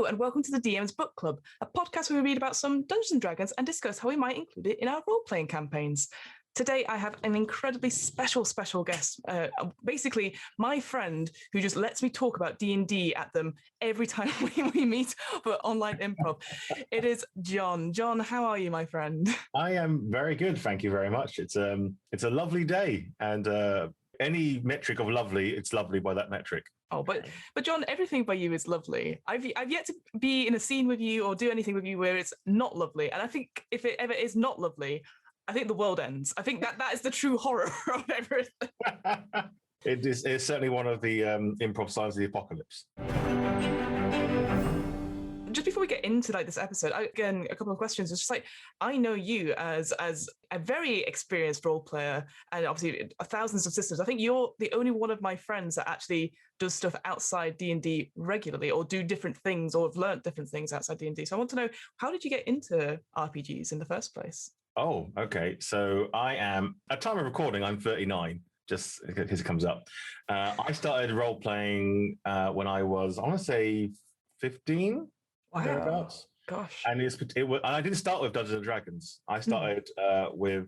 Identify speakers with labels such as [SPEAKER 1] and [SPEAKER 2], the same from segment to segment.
[SPEAKER 1] Hello and welcome to the DM's Book Club, a podcast where we read about some Dungeons & Dragons and discuss how we might include it in our role-playing campaigns. Today I have an incredibly special guest, basically my friend who just lets me talk about D&D at them every time we meet for online improv. It is John. John, how are you, my friend?
[SPEAKER 2] I am very good, thank you very much. It's a lovely day, and any metric of lovely, it's lovely by that metric.
[SPEAKER 1] Oh, but John, everything by you is lovely. I've yet to be in a scene with you or do anything with you where it's not lovely. And I think if it ever is not lovely, I think the world ends. I think that is the true horror of everything.
[SPEAKER 2] It's certainly one of the improv signs of the apocalypse.
[SPEAKER 1] Just before we get into this episode, again, a couple of questions. It's just I know you as a very experienced role player and obviously thousands of systems. I think you're the only one of my friends that actually does stuff outside D&D regularly or do different things or have learned different things outside D&D. So I want to know, how did you get into RPGs in the first place?
[SPEAKER 2] Oh, okay. So I am, at time of recording, I'm 39, just in case it comes up. I started role-playing when I was, I want to say, 15.
[SPEAKER 1] Wow.
[SPEAKER 2] Thereabouts.
[SPEAKER 1] Gosh.
[SPEAKER 2] And I didn't start with Dungeons and Dragons. I started with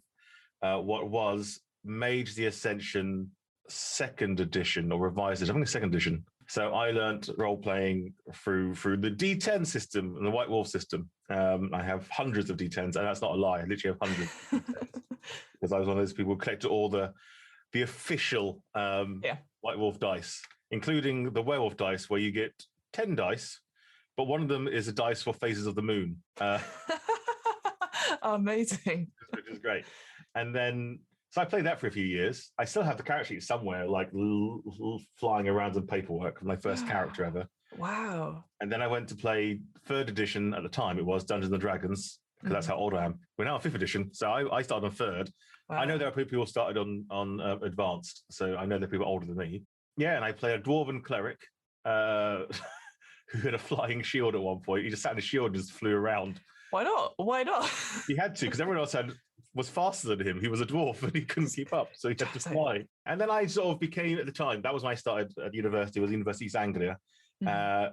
[SPEAKER 2] what was Mage the Ascension 2nd edition or revised edition. I think 2nd edition. So I learned role playing through the D10 system and the White Wolf system. I have hundreds of D10s, and that's not a lie. I literally have hundreds because I was one of those people who collected all the official White Wolf dice, including the Werewolf dice, where you get 10 dice. But one of them is a dice for phases of the moon.
[SPEAKER 1] Amazing.
[SPEAKER 2] Which is great. And then, so I played that for a few years. I still have the character sheet somewhere, flying around in paperwork from my first character ever.
[SPEAKER 1] Wow.
[SPEAKER 2] And then I went to play 3rd edition at the time. It was Dungeons & Dragons, because that's how old I am. We're now on 5th edition, so I started on 3rd. Wow. I know there are people who started on advanced, so I know there are people older than me. Yeah, and I played a dwarven cleric, who had a flying shield at one point. He just sat in a shield and just flew around.
[SPEAKER 1] Why not?
[SPEAKER 2] He had to, because everyone else was faster than him. He was a dwarf and he couldn't keep up, so he had to fly. And then I sort of became, at the time, that was when I started at university, it was University East Anglia.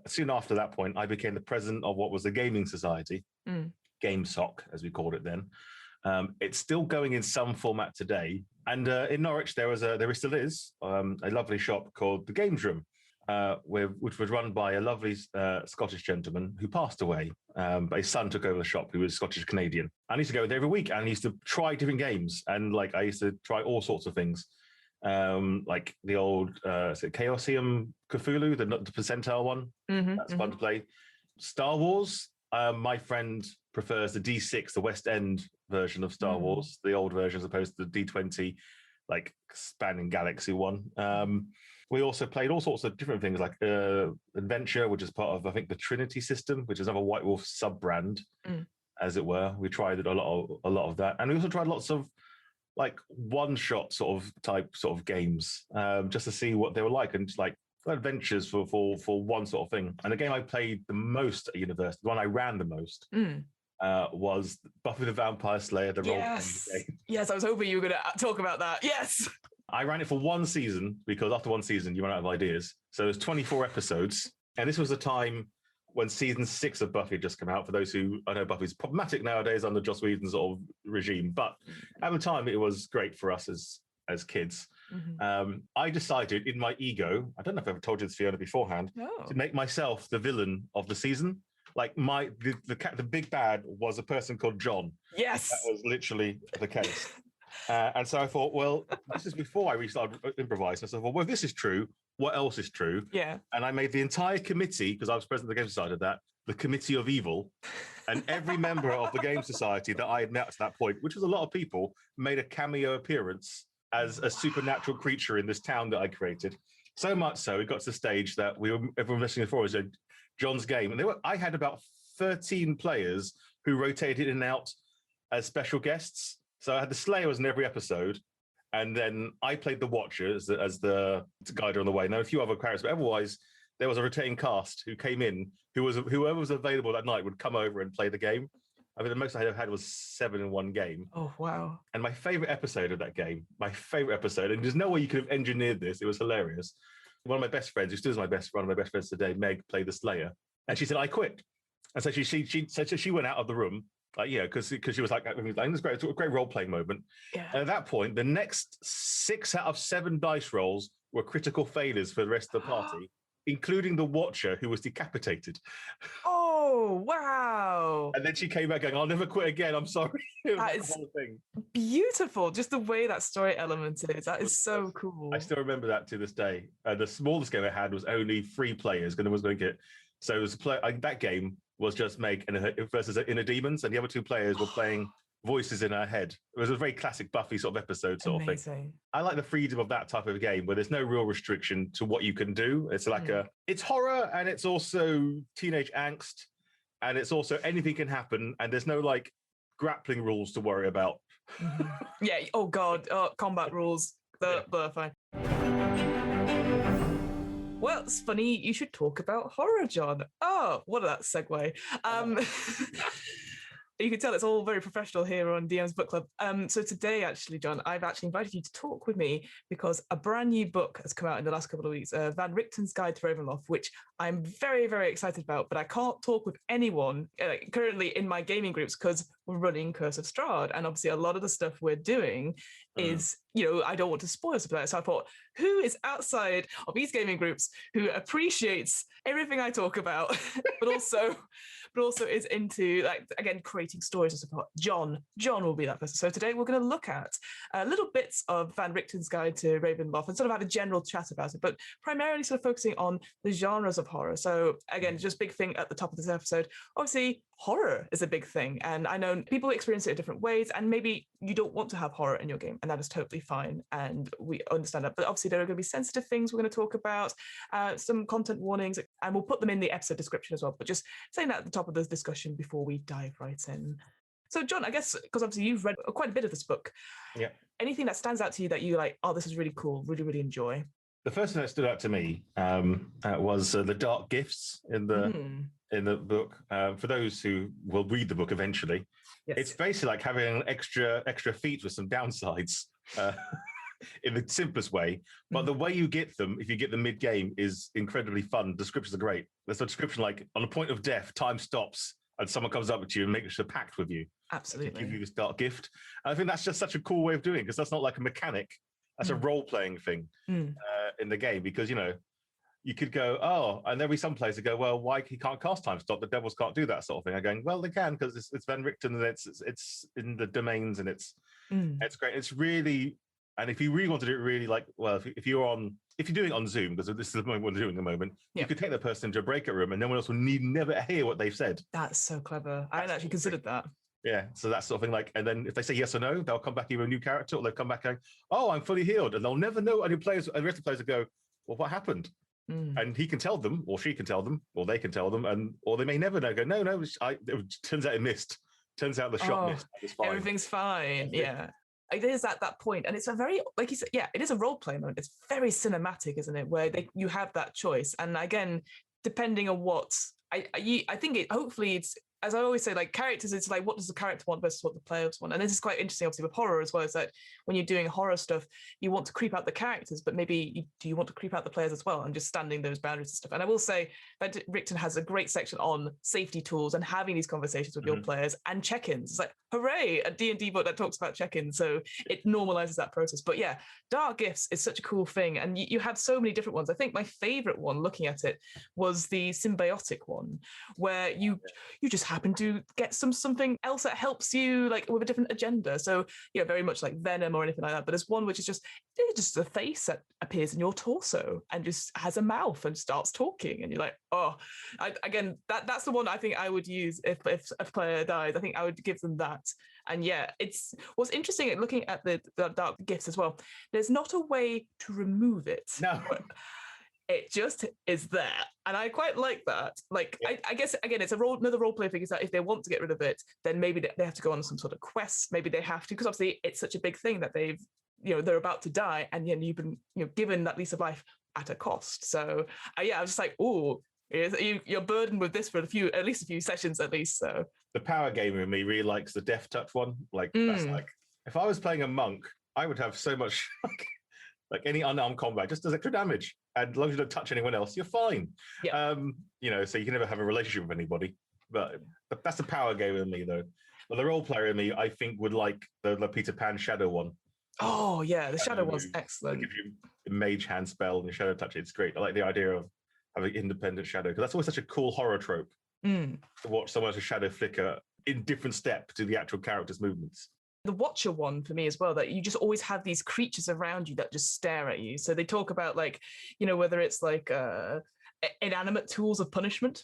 [SPEAKER 2] Soon after that point, I became the president of what was the Gaming Society, GameSoc, as we called it then. It's still going in some format today. And in Norwich, there still is a lovely shop called the Games Room, which was run by a lovely Scottish gentleman who passed away, but his son took over the shop, who was Scottish-Canadian. I used to go there every week, and I used to try different games, and I used to try all sorts of things, like the old Chaosium Cthulhu, the percentile one. That's fun to play. Star Wars, my friend prefers the D6, the West End version of Star Wars, the old version as opposed to the D20, spanning galaxy one. We also played all sorts of different things, like Adventure, which is part of, I think, the Trinity system, which is another White Wolf sub-brand, as it were. We tried a lot of that. And we also tried lots of one-shot type games, just to see what they were like, and adventures for one sort of thing. And the game I played the most at university, the one I ran the most, was Buffy the Vampire Slayer, the role-playing game.
[SPEAKER 1] Yes, I was hoping you were going to talk about that. Yes!
[SPEAKER 2] I ran it for one season, because after one season, you run out of ideas. So it was 24 episodes. And this was a time when season 6 of Buffy had just come out. For those who, I know Buffy's problematic nowadays under Joss Whedon's sort of regime, but at the time it was great for us as kids. I decided in my ego, I don't know if I ever told you this, Fiona, beforehand, to make myself the villain of the season. The big bad was a person called John.
[SPEAKER 1] Yes.
[SPEAKER 2] That was literally the case. And so I thought, well, this is before I restarted improvising. So I thought, well, if this is true, what else is true?
[SPEAKER 1] Yeah.
[SPEAKER 2] And I made the entire committee, because I was president of the Game Society, the Committee of Evil. And every member of the Game Society that I had met to that point, which was a lot of people, made a cameo appearance as a supernatural creature in this town that I created. So much so, it got to the stage that everyone listening before was John's game. And I had about 13 players who rotated in and out as special guests. So I had the Slayers in every episode, and then I played the Watcher as the guide on the way. Now, a few other characters, but otherwise, there was a retained cast who came in, whoever was available that night would come over and play the game. I mean, the most I had was 7 in one game.
[SPEAKER 1] Oh, wow.
[SPEAKER 2] And my favorite episode of that game, and there's no way you could have engineered this, it was hilarious. One of my best friends, who still is one of my best friends today, Meg, played the Slayer. And she said, I quit. And so she said she went out of the room, because she was like, it's great. It's a great role-playing moment.
[SPEAKER 1] Yeah.
[SPEAKER 2] And at that point, the next 6 out of 7 dice rolls were critical failures for the rest of the party, including the Watcher, who was decapitated.
[SPEAKER 1] Oh, wow.
[SPEAKER 2] And then she came back going, I'll never quit again. I'm sorry.
[SPEAKER 1] That is beautiful. Just the way that story element is. That is so cool.
[SPEAKER 2] I still remember that to this day. The smallest game I had was only 3 players, because I was going to get. So it was that game was just Meg versus Inner Demons, and the other 2 players were playing voices in her head. It was a very classic Buffy sort of episode sort of thing. I like the freedom of that type of game where there's no real restriction to what you can do. It's like it's horror, and it's also teenage angst, and it's also anything can happen, and there's no like grappling rules to worry about.
[SPEAKER 1] Yeah. Oh God. Combat rules. They're fine. Well, it's funny you should talk about horror, John. Oh, what a that segue. You can tell it's all very professional here on DM's Book Club. So today, actually, John, I've actually invited you to talk with me because a brand new book has come out in the last couple of weeks, Van Richten's Guide to Ravenloft, which I'm very, very excited about, but I can't talk with anyone currently in my gaming groups because we're running Curse of Strahd. And obviously a lot of the stuff we're doing is, I don't want to spoil something like that. So I thought, who is outside of these gaming groups who appreciates everything I talk about, but also is into, like, again, creating stories and support? John will be that person. So today we're going to look at little bits of Van Richten's Guide to Ravenloft and sort of have a general chat about it, but primarily sort of focusing on the genres of horror. So again, just big thing at the top of this episode, obviously horror is a big thing. And I know people experience it in different ways, and maybe you don't want to have horror in your game, and that is totally fine. And we understand that. But obviously there are going to be sensitive things we're going to talk about, some content warnings, and we'll put them in the episode description as well. But just saying that at the top of this discussion before we dive right in. So John, I guess, because obviously you've read quite a bit of this book. Yeah. Anything that stands out to you that you like, oh, this is really cool, really, really enjoy?
[SPEAKER 2] The first thing that stood out to me was the dark gifts in the book. For those who will read the book eventually, it's basically like having an extra feet with some downsides in the simplest way. But the way you get them, if you get them mid-game, is incredibly fun. Descriptions are great. There's a description like, on the point of death, time stops, and someone comes up to you and makes a pact with you.
[SPEAKER 1] Absolutely.
[SPEAKER 2] To give you this dark gift. And I think that's just such a cool way of doing it, because that's not like a mechanic. That's a role-playing thing in the game, because, you could go, and there'll be some players that go, well, why he can't cast time stop? The devils can't do that sort of thing. I'm going, well, they can, because it's Van Richten, and it's in the domains, and it's great. It's really, and if you really want to do it really, like, well, if you're doing it on Zoom, because this is the moment we're doing at the moment, you could take that person into a breakout room, and no one else will never hear what they've said.
[SPEAKER 1] That's so clever. I hadn't actually considered that.
[SPEAKER 2] Yeah, so that sort of thing, like, and then if they say yes or no, they'll come back either a new character, or they'll come back going, oh, I'm fully healed, and they'll never know. And the rest of the players will go, well, what happened? And he can tell them, or she can tell them, or they can tell them, or they may never know. Go, no, it turns out it missed. Turns out the shot missed. It's fine.
[SPEAKER 1] Everything's fine. Yeah. It is at that point, and it's a very, like you said, it is a role play moment. It's very cinematic, isn't it? Where you have that choice, and again, depending on what I think it. Hopefully, it's, as I always say, like characters, it's like, what does the character want versus what the players want? And this is quite interesting, obviously, with horror as well, is that when you're doing horror stuff, you want to creep out the characters, but maybe do you want to creep out the players as well, and just standing those boundaries and stuff. And I will say that Richten has a great section on safety tools and having these conversations with your players and check-ins. It's like, hooray, a D&D book that talks about check-ins. So it normalizes that process. But yeah, Dark Gifts is such a cool thing. And you have so many different ones. I think my favorite one, looking at it, was the symbiotic one, where you just happen to get something else that helps you, like, with a different agenda. So, very much like Venom or anything like that. But there's one which is just a face that appears in your torso and just has a mouth and starts talking. And you're like, that's the one I think I would use if a player dies. I think I would give them that. And it's what's interesting at looking at the dark gifts as well. There's not a way to remove it.
[SPEAKER 2] No.
[SPEAKER 1] It just is there. And I quite like that. Like, I guess, again, it's another role play thing, is that if they want to get rid of it, then maybe they have to go on some sort of quest. Maybe they have to, because obviously it's such a big thing that they've, they're about to die. And you've been, given that lease of life at a cost. So I was just like, oh, you're burdened with this for at least a few sessions at least. So
[SPEAKER 2] the power gamer in me really likes the death touch one. Like, that's like, if I was playing a monk, I would have so much like any unarmed combat just does extra damage, and as long as you don't touch anyone else, you're fine.
[SPEAKER 1] Yeah.
[SPEAKER 2] So you can never have a relationship with anybody. But that's the power game in me, though. But the role player in me, I think, would like the Peter Pan Shadow one.
[SPEAKER 1] Oh yeah, the Shadow one's excellent.
[SPEAKER 2] Give you a mage hand spell and Shadow touch. It's great. I like the idea of having independent Shadow, because that's always such a cool horror trope to watch someone else's shadow flicker in different step to the actual character's movements.
[SPEAKER 1] The Watcher one for me as well, that you just always have these creatures around you that just stare at you. So they talk about, like, whether it's like inanimate tools of punishment,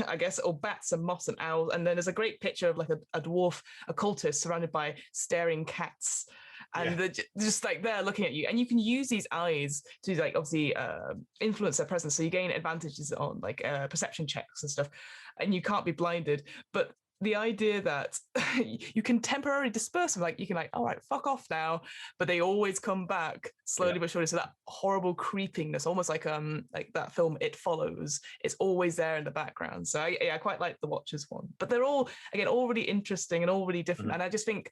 [SPEAKER 1] I guess, or bats and moths and owls. And then there's a great picture of like a dwarf occultist surrounded by staring cats. And they're just like there looking at you, and you can use these eyes to, like, obviously influence their presence. So you gain advantages on like perception checks and stuff, and you can't be blinded. But the idea that you can temporarily disperse them, like you can, like, all right, fuck off now, but they always come back slowly but surely. So that horrible creepiness, almost like that film It Follows, it's always there in the background. So I quite like the Watchers one, but they're all, again, all really interesting and all really different. And I just think,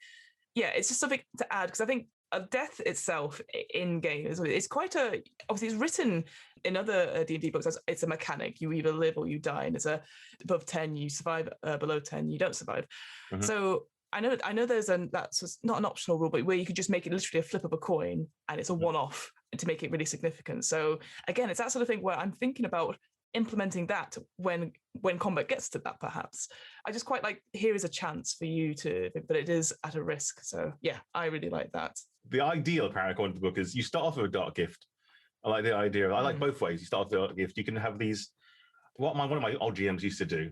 [SPEAKER 1] it's just something to add, because I think death itself in game is quite obviously it's written in other D&D books as it's a mechanic. You either live or you die, and it's above 10 you survive, below 10 you don't survive. So I know there's that's not an optional rule, but where you could just make it literally a flip of a coin and it's a one-off to make it really significant. So again, it's that sort of thing where I'm thinking about implementing that when combat gets to that. Perhaps I just quite like, here is a chance for you to, but it is at a risk. So I really like that.
[SPEAKER 2] The ideal, apparently, according to the book, is you start off with a dark gift. I like the idea. I like both ways. You start with a dark gift. You can have these. One of my old GMs used to do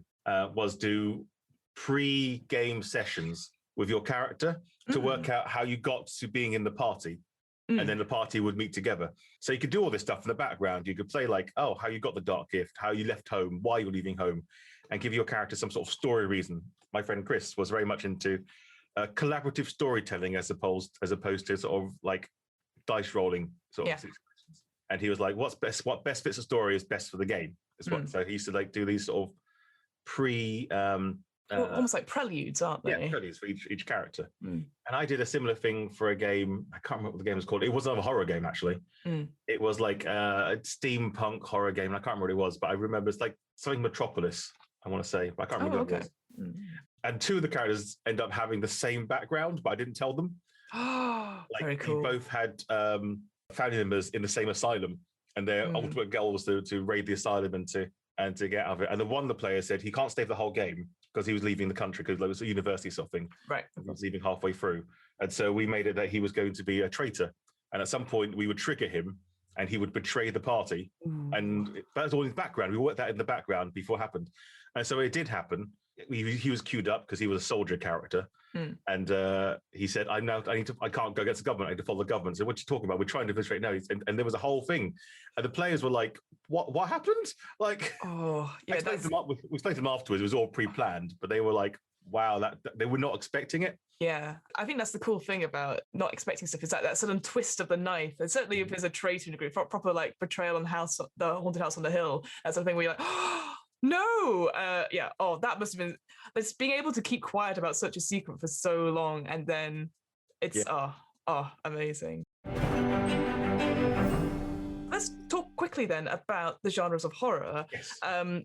[SPEAKER 2] was do pre-game sessions with your character to work out how you got to being in the party. And then the party would meet together. So you could do all this stuff in the background. You could play like, how you got the dark gift, how you left home, why you're leaving home, and give your character some sort of story reason. My friend Chris was very much into collaborative storytelling as opposed to sort of like dice rolling sort of situations. And he was like, what best fits the story is best for the game. So he used to like do these sort of
[SPEAKER 1] almost like preludes, aren't they?
[SPEAKER 2] Yeah, preludes for each character. And I did a similar thing for a game. I can't remember what the game was called. It wasn't a horror game, actually. It was like a steampunk horror game. I can't remember what it was, but I remember it's like something Metropolis, I want to say, but I can't remember what it was. And two of the characters end up having the same background, but I didn't tell them.
[SPEAKER 1] Very cool.
[SPEAKER 2] They both had family members in the same asylum, and their ultimate goal was to raid the asylum and to get out of it. And the player said he can't stay for the whole game because he was leaving the country because it was a university sort of thing. Right. He was leaving halfway through. And so we made it that he was going to be a traitor. And at some point we would trigger him and he would betray the party. And that was all in the background. We worked that in the background before it happened. And so it did happen. He was queued up because he was a soldier character. And he said, I can't go against the government. I need to follow the government. So what are you talking about? We're trying to infiltrate now. And there was a whole thing. And the players were like, what happened? Like, we explained to them afterwards. It was all pre-planned, but they were like, wow, that they were not expecting it.
[SPEAKER 1] Yeah, I think that's the cool thing about not expecting stuff, is that sudden twist of the knife. And certainly if there's a traitor in a group, proper like betrayal on the haunted house on the hill, that's something where you're like, oh, no, that must have been, it's being able to keep quiet about such a secret for so long, and then it's amazing. Let's talk quickly then about the genres of horror.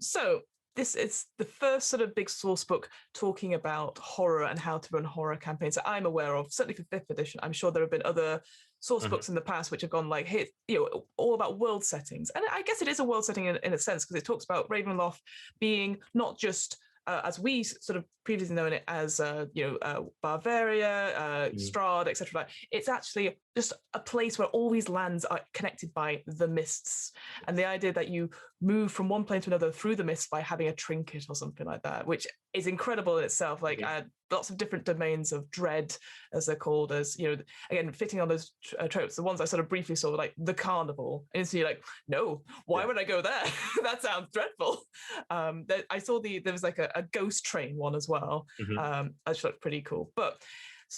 [SPEAKER 1] So this is the first sort of big source book talking about horror and how to run horror campaigns that I'm aware of, certainly for 5th edition. I'm sure there have been other source books in the past which have gone like, hey, all about world settings. And I guess it is a world setting in a sense, because it talks about Ravenloft being not just as we sort of previously known it as, Bavaria, Strahd, etc. It's actually just a place where all these lands are connected by the mists. And the idea that you move from one plane to another through the mists by having a trinket or something like that, which is incredible in itself. Like lots of different domains of dread, as they're called, as, again, fitting on those tropes. The ones I sort of briefly saw were like the carnival. And so you're like, no, why would I go there? That sounds dreadful. I saw there was like a ghost train one as well. That looked pretty cool. But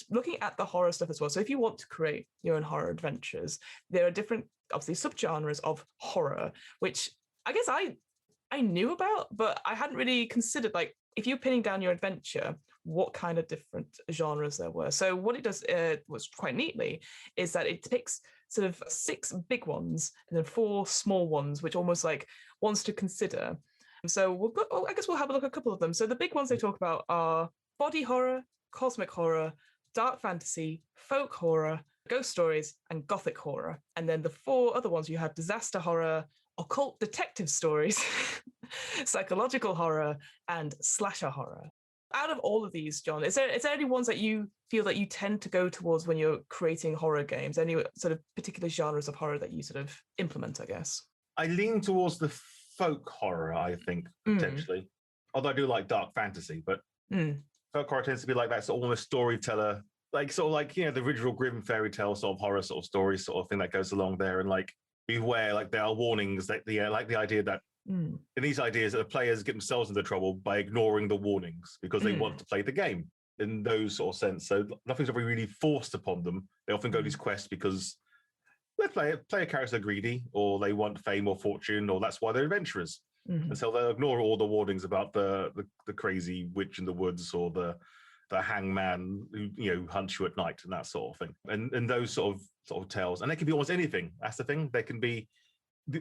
[SPEAKER 1] looking at the horror stuff as well. So if you want to create your own horror adventures, there are different, obviously, subgenres of horror, which I guess I knew about, but I hadn't really considered, like, if you're pinning down your adventure, what kind of different genres there were. So what it does was quite neatly is that it picks sort of 6 big ones and then 4 small ones, which almost like ones to consider. So I guess we'll have a look at a couple of them. So the big ones they talk about are body horror, cosmic horror, dark fantasy, folk horror, ghost stories, and gothic horror. And then the 4 other ones, you have disaster horror, occult detective stories, psychological horror, and slasher horror. Out of all of these, John, is there any ones that you feel that you tend to go towards when you're creating horror games? Any sort of particular genres of horror that you sort of implement, I guess?
[SPEAKER 2] I lean towards the folk horror, I think, potentially. Although I do like dark fantasy, but folk horror tends to be like that sort of almost storyteller, like sort of like, you know, the original Grimm fairy tale sort of horror sort of story sort of thing that goes along there. And like, beware, like there are warnings that like the idea that in these ideas that the players get themselves into trouble by ignoring the warnings because they want to play the game in those sort of sense. So nothing's ever really forced upon them. They often go these quests because their player characters are greedy, or they want fame or fortune, or that's why they're adventurers. And so they'll ignore all the warnings about the crazy witch in the woods or the hangman who, you know, hunts you at night and that sort of thing. And those sort of tales. And they can be almost anything. That's the thing. They can be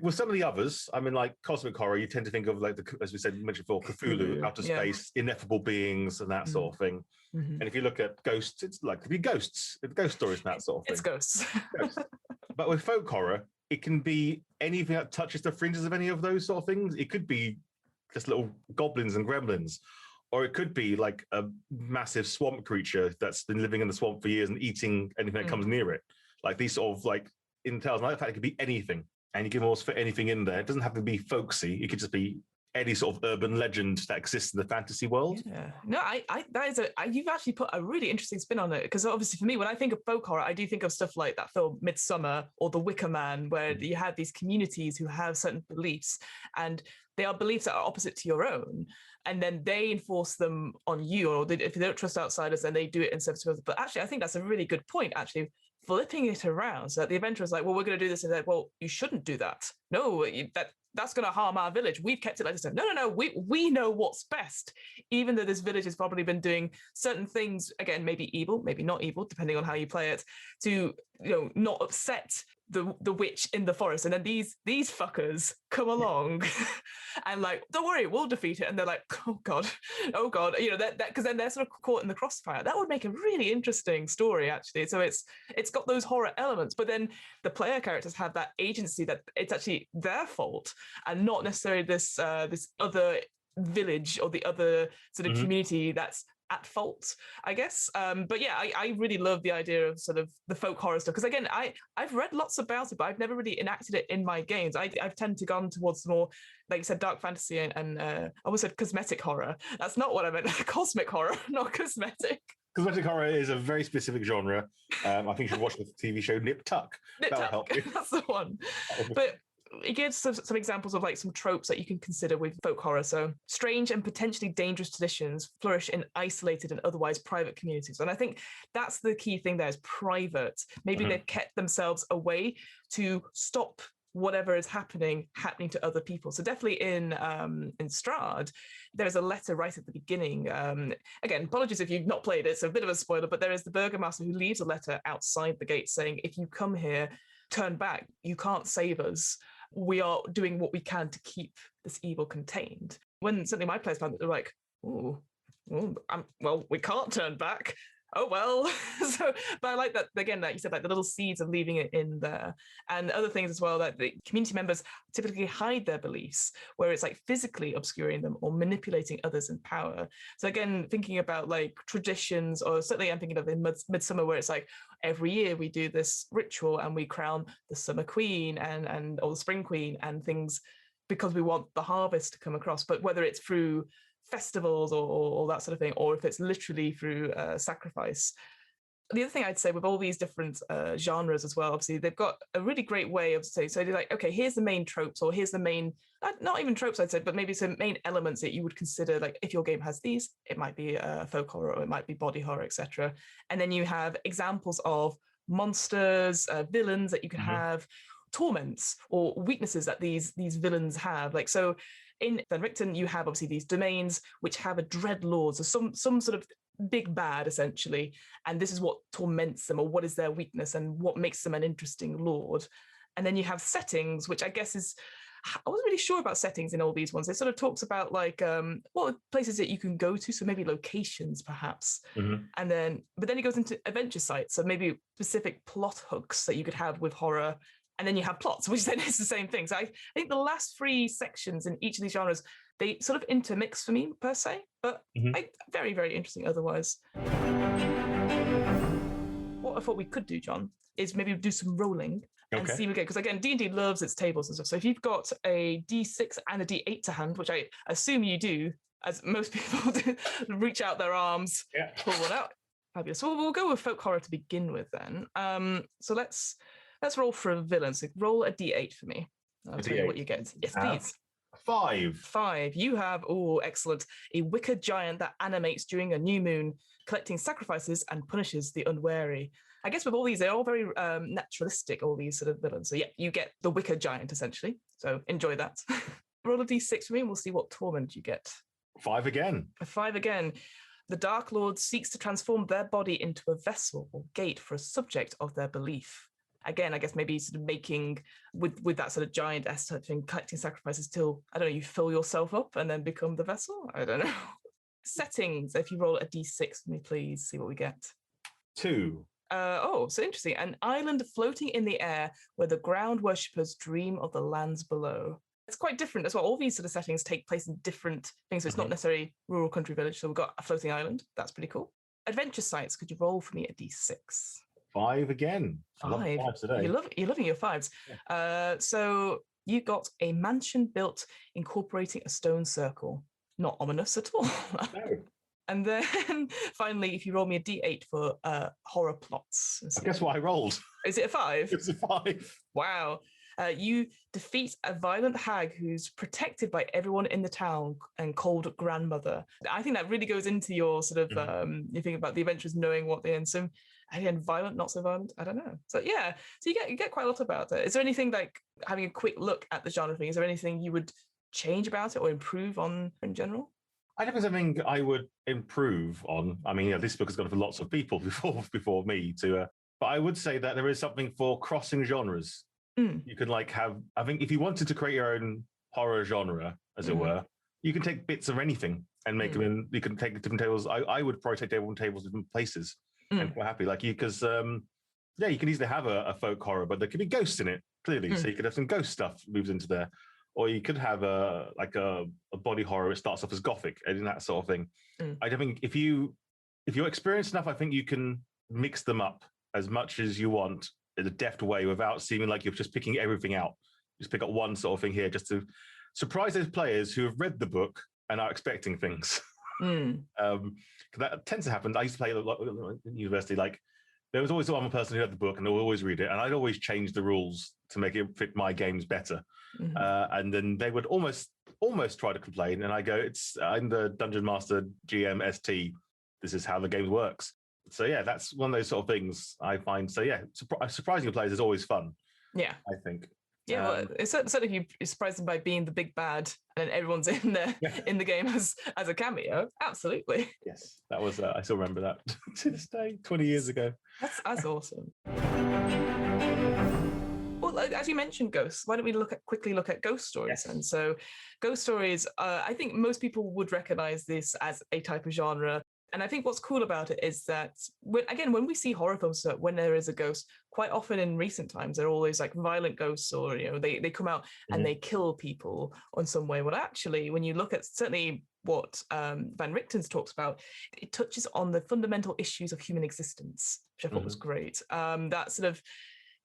[SPEAKER 2] with some of the others. I mean, like cosmic horror, you tend to think of like as we said, mentioned before, Cthulhu, outer space, ineffable beings, and that sort of thing. And if you look at ghosts, it's like to be ghosts, ghost stories and that sort of thing.
[SPEAKER 1] It's ghosts.
[SPEAKER 2] But with folk horror, it can be anything that touches the fringes of any of those sort of things. It could be just little goblins and gremlins, or it could be like a massive swamp creature that's been living in the swamp for years and eating anything that comes near it. Like these sort of like in tales like that, it could be anything, and you can almost fit anything in there. It doesn't have to be folksy. It could just be any sort of urban legend that exists in the fantasy world.
[SPEAKER 1] Yeah, no, you've actually put a really interesting spin on it, because obviously for me, when I think of folk horror, I do think of stuff like that film Midsummer or The Wicker Man, where you have these communities who have certain beliefs, and they are beliefs that are opposite to your own, and then they enforce them on you, or if they don't trust outsiders, then they do it in service to others. But actually, I think that's a really good point, actually, flipping it around so that the adventurer is like, well, we're going to do this, and they're like, well, you shouldn't do that. No, that's going to harm our village. We've kept it like this. No. We know what's best, even though this village has probably been doing certain things, again, maybe evil, maybe not evil, depending on how you play it, to, you know, not upset the witch in the forest. And then these fuckers come along and like, don't worry, we'll defeat it. And they're like, oh god, you know, that because then they're sort of caught in the crossfire. That would make a really interesting story, actually. So it's got those horror elements, but then the player characters have that agency that it's actually their fault and not necessarily this other village or the other sort of community that's at fault, I guess. But yeah, I really love the idea of sort of the folk horror stuff, because again, I've read lots about it, but I've never really enacted it in my games. I've tended to gone towards more, like you said, dark fantasy and I almost said cosmetic horror. That's not what I meant. Cosmic horror, not cosmetic.
[SPEAKER 2] Cosmetic horror is a very specific genre. I think you should watch the TV show Nip Tuck. That'll help you.
[SPEAKER 1] That's the one. But it gives some examples of like some tropes that you can consider with folk horror. So strange and potentially dangerous traditions flourish in isolated and otherwise private communities. And I think that's the key thing there, is private. Maybe they've kept themselves away to stop whatever is happening to other people. So definitely in Strahd, there's a letter right at the beginning. Again, apologies if you've not played it, it's a bit of a spoiler, but there is the burgomaster who leaves a letter outside the gate saying, if you come here, turn back, you can't save us. We are doing what we can to keep this evil contained. When certainly my players found it, they're like, well, we can't turn back. Oh, well. But I like that, again, that you said, like the little seeds of leaving it in there. And other things as well, that the community members typically hide their beliefs, where it's like physically obscuring them or manipulating others in power. So again, thinking about like traditions, or certainly I'm thinking of in Midsummer, where it's like every year we do this ritual and we crown the Summer Queen and or the Spring Queen and things, because we want the harvest to come across. But whether it's through festivals or that sort of thing, or if it's literally through sacrifice. The other thing I'd say with all these different genres as well, obviously they've got a really great way of saying, so they're like, okay, here's the main tropes, or here's the main, not even tropes I'd say, but maybe some main elements that you would consider, like if your game has these, it might be folk horror, or it might be body horror, etc. And then you have examples of monsters, villains that you can have, torments or weaknesses that these villains have. Like, so in Van Richten, you have obviously these domains which have a dread lord, so some sort of big bad essentially, and this is what torments them, or what is their weakness, and what makes them an interesting lord. And then you have settings, which I guess is, I wasn't really sure about settings in all these ones. It sort of talks about like what places that you can go to, so maybe locations perhaps. And then, but then it goes into adventure sites, so maybe specific plot hooks that you could have with horror. And then you have plots, which then is the same thing. So I think the last 3 sections in each of these genres, they sort of intermix for me per se, but very, very interesting otherwise. What I thought we could do, John, is maybe do some rolling and see what we get. Because again, D&D loves its tables and stuff. So if you've got a D6 and a D8 to hand, which I assume you do, as most people do, reach out their arms, pull one out. Fabulous. So we'll go with folk horror to begin with then. So let's roll for a villain. So roll a D8 for me. I'll tell you what you get. Yes, please.
[SPEAKER 2] 5.
[SPEAKER 1] 5. You have, excellent, a wicked giant that animates during a new moon, collecting sacrifices and punishes the unwary. I guess with all these, they're all very naturalistic, all these sort of villains. So yeah, you get the wicked giant essentially. So enjoy that. Roll a D6 for me and we'll see what torment you get.
[SPEAKER 2] 5 again.
[SPEAKER 1] A 5 again. The Dark Lord seeks to transform their body into a vessel or gate for a subject of their belief. Again, I guess maybe sort of making, with that sort of giant type thing, collecting sacrifices till, I don't know, you fill yourself up and then become the vessel? I don't know. Settings, if you roll a D6 for me, please, see what we get.
[SPEAKER 2] 2.
[SPEAKER 1] So interesting. An island floating in the air where the ground worshippers dream of the lands below. It's quite different as well. All these sort of settings take place in different things. So it's not necessarily rural country village. So we've got a floating island. That's pretty cool. Adventure sites, could you roll for me a D6?
[SPEAKER 2] 5 again.
[SPEAKER 1] 5.
[SPEAKER 2] I love 5 today.
[SPEAKER 1] You're loving your 5s. Yeah. So you got a mansion built incorporating a stone circle. Not ominous at all.
[SPEAKER 2] No.
[SPEAKER 1] And then finally, if you roll me a D8 for horror plots.
[SPEAKER 2] Guess what I rolled?
[SPEAKER 1] Is it a 5?
[SPEAKER 2] It's a 5.
[SPEAKER 1] Wow. You defeat a violent hag who's protected by everyone in the town and called grandmother. I think that really goes into your sort of, you think about the adventurers knowing what they end. So again, violent, not so violent, I don't know. So yeah, so you get quite a lot about it. Is there anything, like having a quick look at the genre thing, is there anything you would change about it or improve on in general?
[SPEAKER 2] I don't think something I would improve on. I mean, this book has gone for lots of people before me to, but I would say that there is something for crossing genres. You can have, I think if you wanted to create your own horror genre, as it were, you can take bits of anything and make them in, you can take different tables. I would probably take different tables in different places and quite happy. Because, you can easily have a folk horror, but there could be ghosts in it, clearly. So you could have some ghost stuff moves into there. Or you could have a body horror. It starts off as Gothic and that sort of thing. I don't think if you're experienced enough, I think you can mix them up as much as you want in a deft way without seeming like you're just picking everything out. Just pick up one sort of thing here just to surprise those players who have read the book and are expecting things. That tends to happen. I used to play a lot in university. There was always one person who had the book and they would always read it, and I'd always change the rules to make it fit my games better. And then they would almost try to complain, and I go, I'm the Dungeon Master GM ST. This is how the game works. So yeah, that's one of those sort of things I find. So yeah, surprising players is always fun. Yeah, I think.
[SPEAKER 1] Yeah, well, it's certainly if you surprise them by being the big bad, and then everyone's in there in the game as a cameo. Absolutely.
[SPEAKER 2] Yes, that was. I still remember that to this day, 20 years ago.
[SPEAKER 1] That's awesome. Well, as you mentioned, ghosts. Why don't we quickly look at ghost stories? Yes. And so, ghost stories. I think most people would recognize this as a type of genre. And I think what's cool about it is that, when we see horror films, when there is a ghost, quite often in recent times, they're always like violent ghosts, or, they come out and they kill people in some way. Well, actually, when you look at certainly what Van Richten's talks about, it touches on the fundamental issues of human existence, which I thought was great. That sort of,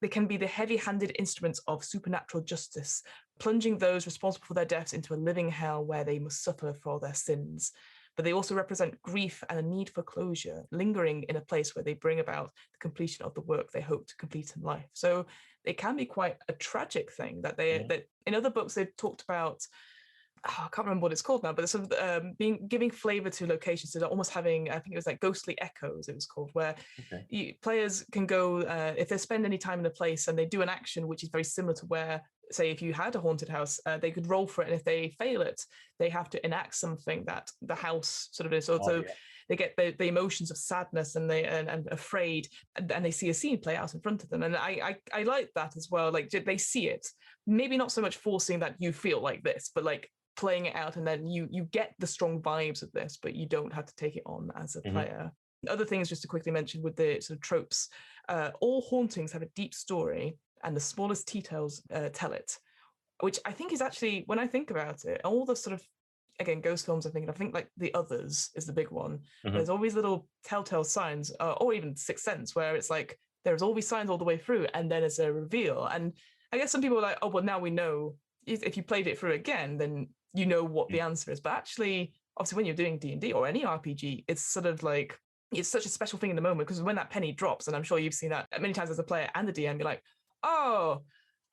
[SPEAKER 1] they can be the heavy-handed instruments of supernatural justice, plunging those responsible for their deaths into a living hell where they must suffer for their sins. But they also represent grief and a need for closure, lingering in a place where they bring about the completion of the work they hope to complete in life. So it can be quite a tragic thing that that in other books they've talked about. I can't remember what it's called now, but it's sort of giving flavor to locations, so almost having, I think it was like ghostly echoes, it was called, where players can go, if they spend any time in a place and they do an action which is very similar to where say if you had a haunted house, they could roll for it, and if they fail it, they have to enact something that the house sort of is. So they get the emotions of sadness and and afraid, and they see a scene play out in front of them. And I like that as well. Like they see it, maybe not so much forcing that you feel like this, but like playing it out, and then you get the strong vibes of this, but you don't have to take it on as a player. Other things just to quickly mention with the sort of tropes, all hauntings have a deep story, and the smallest details tell it, which I think is actually, when I think about it, all the sort of, again, ghost films I think like The Others is the big one. There's always little telltale signs, or even Sixth Sense, where it's like there's always signs all the way through, and then it's a reveal. And I guess some people are like, oh, well, now we know. If you played it through again, then you know what the answer is. But actually, obviously, when you're doing D&D or any RPG, it's sort of like, it's such a special thing in the moment, because when that penny drops, and I'm sure you've seen that many times as a player and the DM, you're like, oh,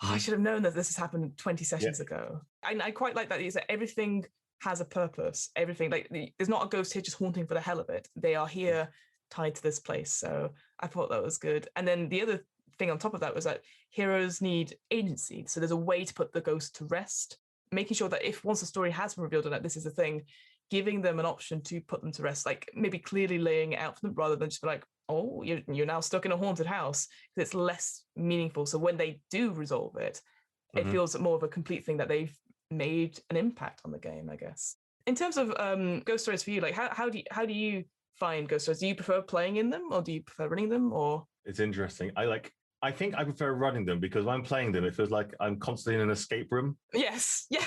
[SPEAKER 1] I should have known that this has happened 20 sessions ago. And I quite like that, is that everything has a purpose. Everything, like, there's not a ghost here just haunting for the hell of it. They are here tied to this place. So I thought that was good. And then the other thing on top of that was that heroes need agency. So there's a way to put the ghost to rest, making sure that if once the story has been revealed and that this is a thing, giving them an option to put them to rest, like maybe clearly laying it out for them, rather than just be like, oh, you're now stuck in a haunted house, because it's less meaningful. So when they do resolve it, it feels more of a complete thing, that they've made an impact on the game, I guess. In terms of ghost stories for you, like how do you find ghost stories? Do you prefer playing in them, or do you prefer running them? Or
[SPEAKER 2] it's interesting. I think I prefer running them, because when I'm playing them, it feels like I'm constantly in an escape room.
[SPEAKER 1] Yes, yeah.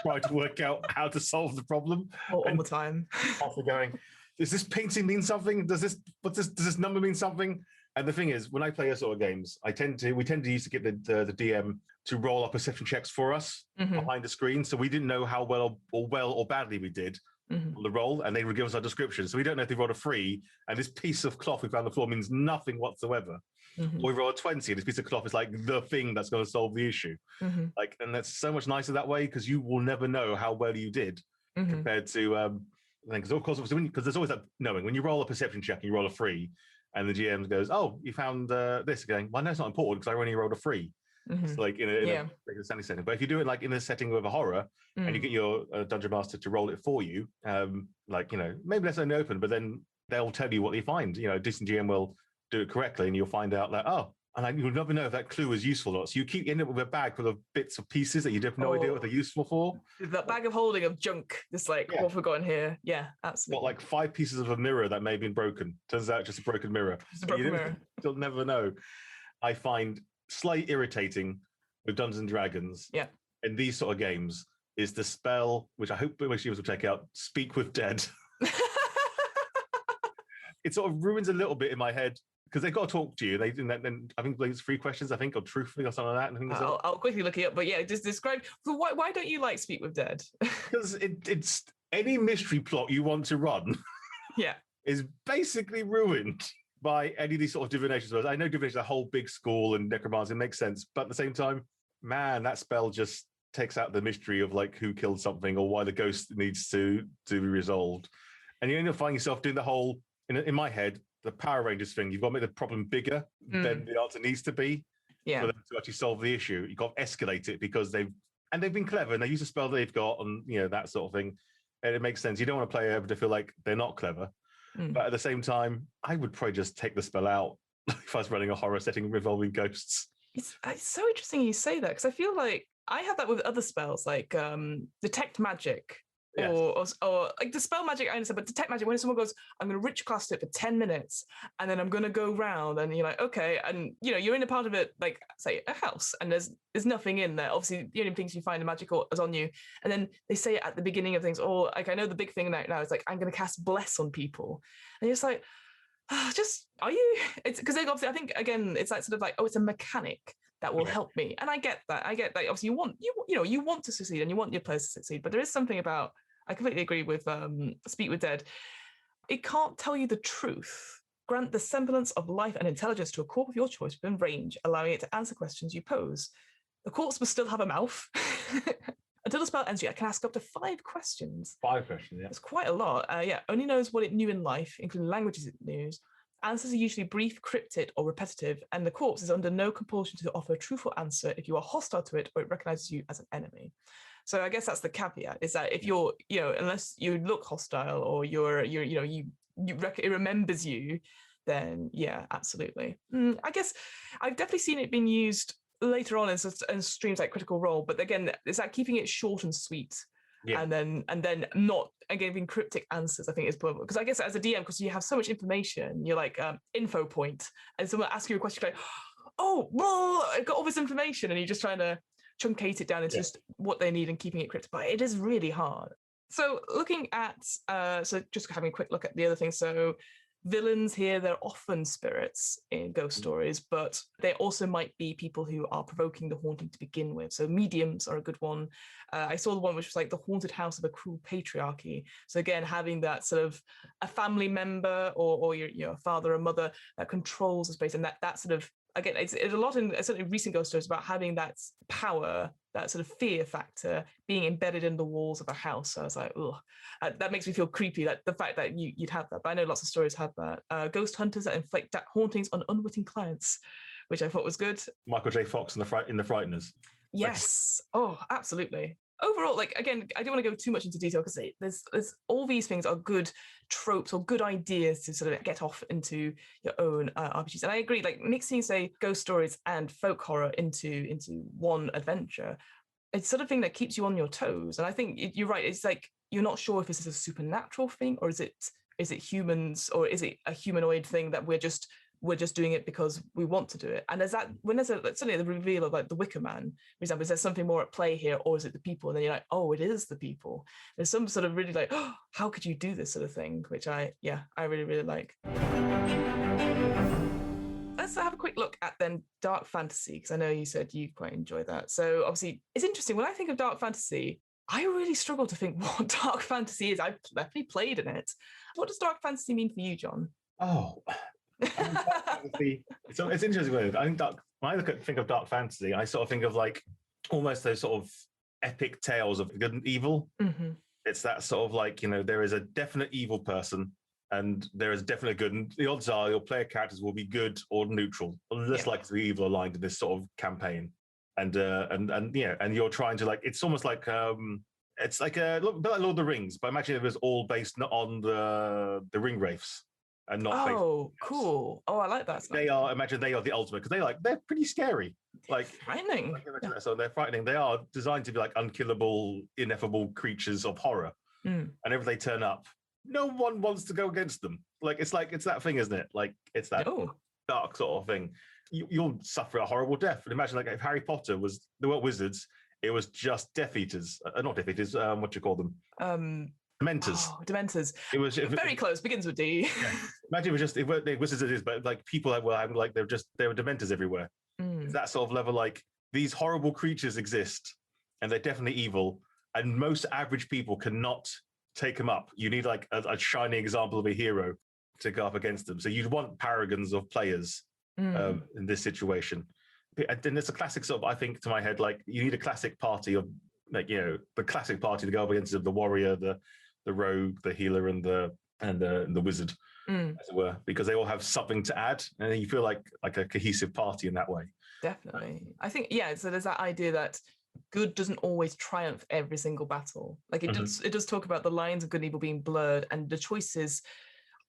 [SPEAKER 2] Trying to work out how to solve the problem
[SPEAKER 1] all the time.
[SPEAKER 2] Also going, does this painting mean something? Does this number mean something? And the thing is, when I play a sort of games, we tend to used to get the DM to roll our perception checks for us behind the screen, so we didn't know how well or badly we did on the roll, and they would give us our description. So we don't know if they rolled a 3 and this piece of cloth we found on the floor means nothing whatsoever, or we roll a 20 and this piece of cloth is like the thing that's going to solve the issue. Like, and that's so much nicer that way, because you will never know how well you did compared to because of course, because there's always that knowing when you roll a perception check and you roll a 3 and the GM goes, oh, you found this, again, well, no, it's not important because I only rolled a 3. It's like in a regular standing setting. But if you do it like in a setting with a horror, and you get your dungeon master to roll it for you, like, maybe that's only open, but then they'll tell you what they find. A decent GM will do it correctly, and you'll find out that, and you'll never know if that clue is useful or not. So you keep ending up with a bag full of bits or pieces that you have no idea what they're useful for.
[SPEAKER 1] That bag of holding of junk, just like, what have we got in here? Yeah, absolutely.
[SPEAKER 2] Got like 5 pieces of a mirror that may have been broken. Turns out just a broken mirror.
[SPEAKER 1] Just a broken mirror.
[SPEAKER 2] You'll never know. I find slightly irritating with Dungeons and Dragons in these sort of games is the spell, which I hope most viewers will check out, Speak with Dead. It sort of ruins a little bit in my head, because they've got to talk to you. Then I think it's 3 questions, I think, or truthfully or something like that.
[SPEAKER 1] I'll quickly look it up, but yeah, just describe. So why don't you like Speak with Dead?
[SPEAKER 2] Because it's any mystery plot you want to run. Is basically ruined by any of these sort of divinations. I know divination is a whole big school and necromancy makes sense, but at the same time, man, that spell just takes out the mystery of like who killed something or why the ghost needs to be resolved. And you end up finding yourself doing the whole, in my head, the Power Rangers thing. You've got to make the problem bigger than the answer needs to be for them to actually solve the issue. You've got to escalate it, because they've been clever and they use a spell they've got and that sort of thing. And it makes sense. You don't want to play over to feel like they're not clever. But at the same time, I would probably just take the spell out if I was running a horror setting involving ghosts.
[SPEAKER 1] It's so interesting you say that, because I feel like I have that with other spells, like detect magic, or like the spell magic. I understand, but detect magic, when someone goes, I'm going to ritual cast it for 10 minutes, and then I'm going to go round, and you're like, okay, and you're in a part of it, like say a house, and there's nothing in there. Obviously, the only things you find are magical is on you, and then they say at the beginning of things, or like I know the big thing now is like, I'm going to cast bless on people, and you're just like, just are you? It's because obviously I think again it's like sort of like, it's a mechanic that will help me, and I get that. Obviously you want to succeed and you want your players to succeed, but there is something about, I completely agree with Speak with Dead. It can't tell you the truth. Grant the semblance of life and intelligence to a corpse of your choice within range, allowing it to answer questions you pose. The corpse must still have a mouth. Until the spell ends, you can ask up to 5 questions.
[SPEAKER 2] 5 questions, yeah.
[SPEAKER 1] It's quite a lot. Only knows what it knew in life, including languages it knows, Answers are usually brief, cryptic, or repetitive, and the corpse is under no compulsion to offer a truthful answer if you are hostile to it or it recognizes you as an enemy. So I guess that's the caveat, is that if you're, unless you look hostile or it remembers you, then yeah, absolutely. I guess I've definitely seen it being used later on in streams like Critical Role, but again, it's like keeping it short and sweet. Yeah. And then not giving cryptic answers, I think is important. Because I guess as a DM, because you have so much information, you're like info point, and someone asks you a question, like, oh, well, I've got all this information, and you're just trying to truncate it down into just what they need and keeping it cryptic. But it is really hard. So looking at, so just having a quick look at the other things. So villains here, they're often spirits in ghost stories, but they also might be people who are provoking the haunting to begin with. So mediums are a good one. I saw the one which was like the haunted house of a cruel patriarchy. So again, having that sort of a family member or your father or mother that controls the space, and that sort of, again, it's a lot in certainly recent ghost stories about having that power, that sort of fear factor being embedded in the walls of a house. So I was like, oh, that makes me feel creepy, that the fact that you'd have that. But I know lots of stories have that. Ghost hunters that inflict hauntings on unwitting clients, which I thought was good.
[SPEAKER 2] Michael J. Fox in the Frighteners.
[SPEAKER 1] Yes. Oh, absolutely. Overall, like, again, I don't want to go too much into detail because there's all these things are good tropes or good ideas to sort of get off into your own RPGs. And I agree, like mixing, say, ghost stories and folk horror into one adventure, it's sort of thing that keeps you on your toes. And I think you're right. It's like you're not sure if this is a supernatural thing or is it humans, or is it a humanoid thing that we're just doing it because we want to do it. And when there's suddenly the reveal of like the Wicker Man, for example, is there something more at play here, or is it the people? And then you're like, oh, it is the people. There's some sort of really like, oh, how could you do this sort of thing, which I really, really like. Let's have a quick look at then dark fantasy, because I know you said you quite enjoy that. So obviously it's interesting. When I think of dark fantasy, I really struggle to think what dark fantasy is. I've definitely played in it. What does dark fantasy mean for you, John?
[SPEAKER 2] Oh, it's interesting. I think when I think of dark fantasy, I sort of think of like almost those sort of epic tales of good and evil. Mm-hmm. It's that sort of like, there is a definite evil person and there is definitely good, and the odds are your player characters will be good or neutral, less likely to be evil aligned in this sort of campaign. And you're trying to, like, it's almost like it's like a bit like Lord of the Rings, but imagine it was all based on the ring wraiths. And not
[SPEAKER 1] cool. Oh, I like that.
[SPEAKER 2] They are the ultimate, because they're pretty scary. Like
[SPEAKER 1] frightening.
[SPEAKER 2] So they're frightening. They are designed to be like unkillable, ineffable creatures of horror. And if they turn up, no one wants to go against them. Like it's that thing, isn't it? Like it's that dark sort of thing. You'll suffer a horrible death. And imagine like if Harry Potter they weren't wizards, it was just Death Eaters. Not Death Eaters, what do you call them? Dementors.
[SPEAKER 1] Oh, Dementors.
[SPEAKER 2] It was
[SPEAKER 1] very close. Begins with D.
[SPEAKER 2] Yeah. Imagine it was just they wizards it is, but like people that were having, like there were Dementors everywhere. It's that sort of level. Like these horrible creatures exist, and they're definitely evil. And most average people cannot take them up. You need like a shining example of a hero to go up against them. So you'd want paragons of players in this situation. And then there's a classic sort of, I think, to my head, like you need a classic party of like the classic party to go up against the warrior, the rogue, the healer, and the wizard, as it were, because they all have something to add, and then you feel like a cohesive party in that way.
[SPEAKER 1] Definitely, I think so there's that idea that good doesn't always triumph every single battle. Like it does talk about the lines of good and evil being blurred, and the choices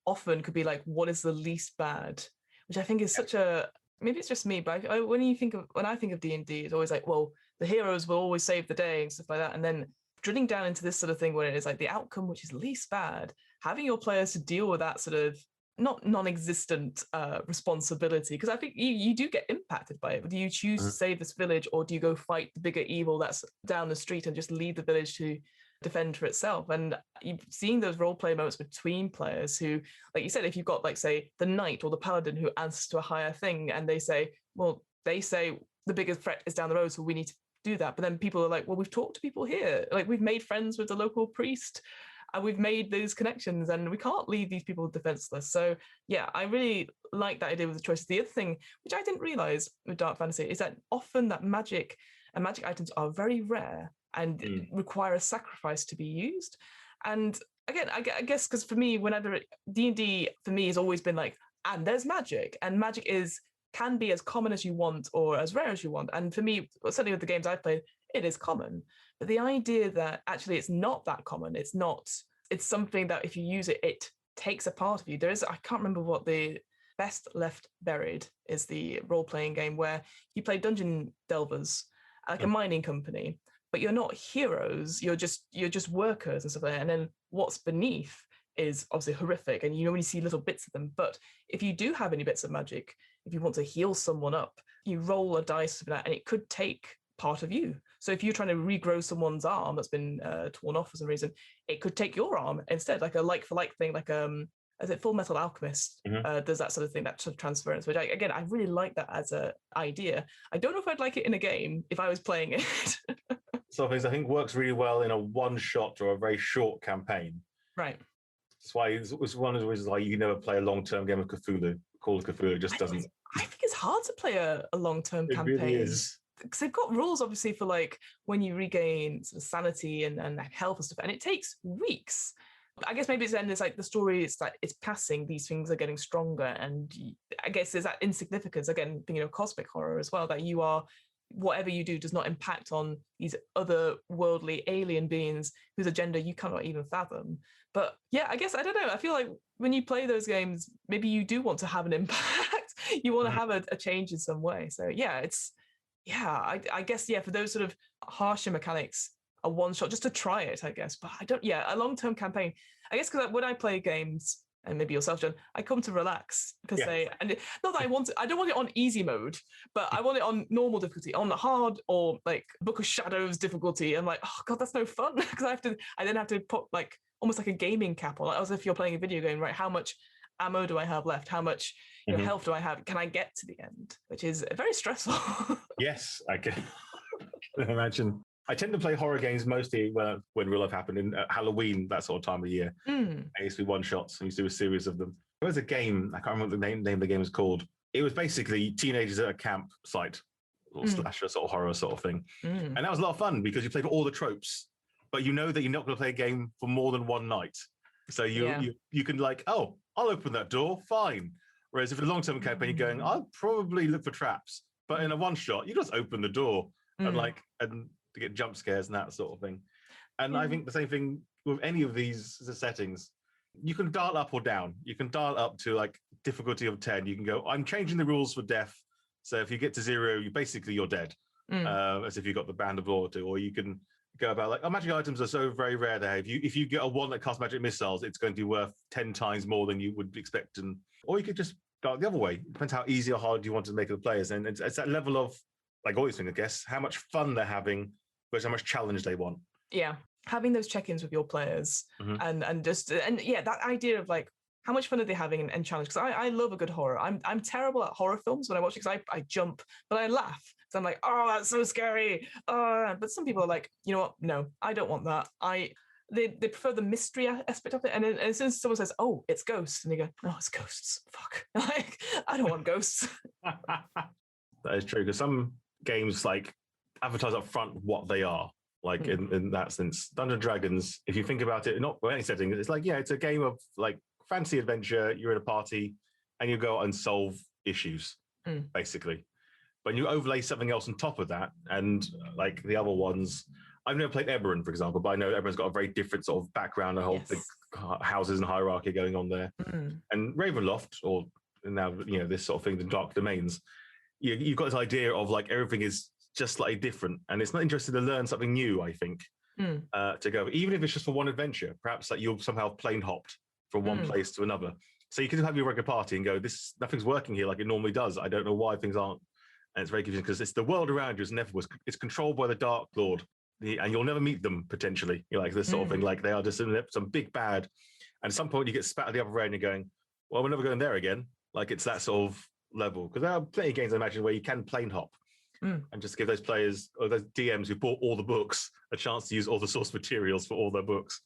[SPEAKER 1] often could be like, what is the least bad, which I think is such a, maybe it's just me, but when I think of D&D, it's always like, well, the heroes will always save the day and stuff like that. And then drilling down into this sort of thing where it is like the outcome, which is least bad, having your players to deal with that sort of not non-existent responsibility. Because I think you do get impacted by it. Do you choose to save this village, or do you go fight the bigger evil that's down the street and just leave the village to defend for itself? And you've seen those role play moments between players who, like you said, if you've got like, say, the knight or the paladin who answers to a higher thing, and they say the biggest threat is down the road, so we need to do that. But then people are like, well, we've talked to people here, like we've made friends with the local priest and we've made those connections, and we can't leave these people defenseless. So yeah, I really like that idea with the choices. The other thing, which I didn't realize with dark fantasy, is that often that magic and magic items are very rare and require a sacrifice to be used. And again, I guess because for me, whenever D&D for me has always been like and there's magic, and magic can be as common as you want or as rare as you want. And for me, certainly with the games I've played, it is common. But the idea that actually it's not that common, it's something that if you use it, it takes a part of you. I can't remember what the Best Left Buried is, the role-playing game where you play dungeon delvers, like a mining company, but you're not heroes, you're just workers and stuff like that. And then what's beneath is obviously horrific, and you only see little bits of them. But if you do have any bits of magic, if you want to heal someone up, you roll a dice for that, and it could take part of you. So if you're trying to regrow someone's arm that's been torn off for some reason, it could take your arm instead, like a like-for-like thing, like as it Full Metal Alchemist does that sort of thing, that sort of transference, which I really like that as an idea. I don't know if I'd like it in a game if I was playing it.
[SPEAKER 2] Some things I think works really well in a one-shot or a very short campaign.
[SPEAKER 1] Right.
[SPEAKER 2] That's why it's one of the reasons why you never play a long-term game of Cthulhu. Call of Cthulhu just doesn't.
[SPEAKER 1] I think it's hard to play a long-term campaign.
[SPEAKER 2] It really is.
[SPEAKER 1] Because they've got rules, obviously, for like when you regain sort of sanity and health and stuff, and it takes weeks. I guess maybe it's like the story is that it's passing, these things are getting stronger, and I guess there's that insignificance, again, being cosmic horror as well, that you are, whatever you do does not impact on these otherworldly alien beings whose agenda you cannot even fathom. But yeah, I guess, I don't know, I feel like when you play those games, maybe you do want to have an impact. You want to have a change in some way. So yeah, I guess, for those sort of harsher mechanics, a one shot just to try it, I guess. But a long-term campaign, I guess, because when I play games, and maybe yourself, John, I come to relax per se. And not that I don't want it on easy mode, but I want it on normal difficulty, on hard or like Book of Shadows difficulty. I'm like, oh God, that's no fun. Because I then have to put like almost like a gaming cap on, like, as if you're playing a video game, right? How much ammo do I have left? How much health do I have? Can I get to the end? Which is very stressful.
[SPEAKER 2] Yes, I can imagine. I tend to play horror games mostly when real life happened in Halloween, that sort of time of year. I used to be one-shots. I used to do a series of them. There was a game, I can't remember what the name of the game was called. It was basically teenagers at a campsite, or slasher sort of horror sort of thing. And that was a lot of fun because you played all the tropes, but you know that you're not going to play a game for more than one night. So you can like, oh, I'll open that door, fine. Whereas if it's a long-term campaign, you're going, I'll probably look for traps. But in a one-shot, you just open the door and to get jump scares and that sort of thing. And I think the same thing with any of these settings. You can dial up or down. You can dial up to like difficulty of 10. You can go, I'm changing the rules for death. So if you get to 0, you're dead. As if you got the band of law to, or you can go about like, magic items are so very rare there. If you get a one that casts magic missiles, it's going to be worth 10 times more than you would expect. Or you could just go the other way. It depends how easy or hard you want to make the players. And it's that level of, like all these things, I guess, how much fun they're having versus how much challenge they want.
[SPEAKER 1] Yeah. Having those check-ins with your players and that idea of like, how much fun are they having and challenge? Because I love a good horror. I'm terrible at horror films when I watch it because I jump, but I laugh. So I'm like, oh, that's so scary. But some people are like, you know what? No, I don't want that. They prefer the mystery aspect of it. And then as soon as someone says, oh, it's ghosts, and they go, oh, it's ghosts. Fuck. Like, I don't want ghosts.
[SPEAKER 2] That is true, because some games like advertise up front what they are. Like in that sense, Dungeons & Dragons, if you think about it, not any setting, it's like, it's a game of like fantasy adventure. You're in a party and you go out and solve issues, basically. But you overlay something else on top of that. And like the other ones, I've never played Eberron, for example, but I know Eberron's got a very different sort of background, a whole big houses and hierarchy going on there. And Ravenloft, or now, this sort of thing, the Dark Domains, you've got this idea of like everything is just slightly different, and it's not interested to learn something new, I think, to go, even if it's just for one adventure, perhaps like you'll somehow plane hopped from one place to another. So you can have your regular party and go, nothing's working here like it normally does. I don't know why things aren't. And it's very confusing because it's the world around you is never was. It's controlled by the Dark Lord, and you'll never meet them potentially. You're like this sort of thing, like they are just some big bad. And at some point you get spat at the other end and you're going, well, we're never going there again. Like it's that sort of level, because there are plenty of games, I imagine, where you can plane hop and just give those players or those DMs who bought all the books a chance to use all the source materials for all their books,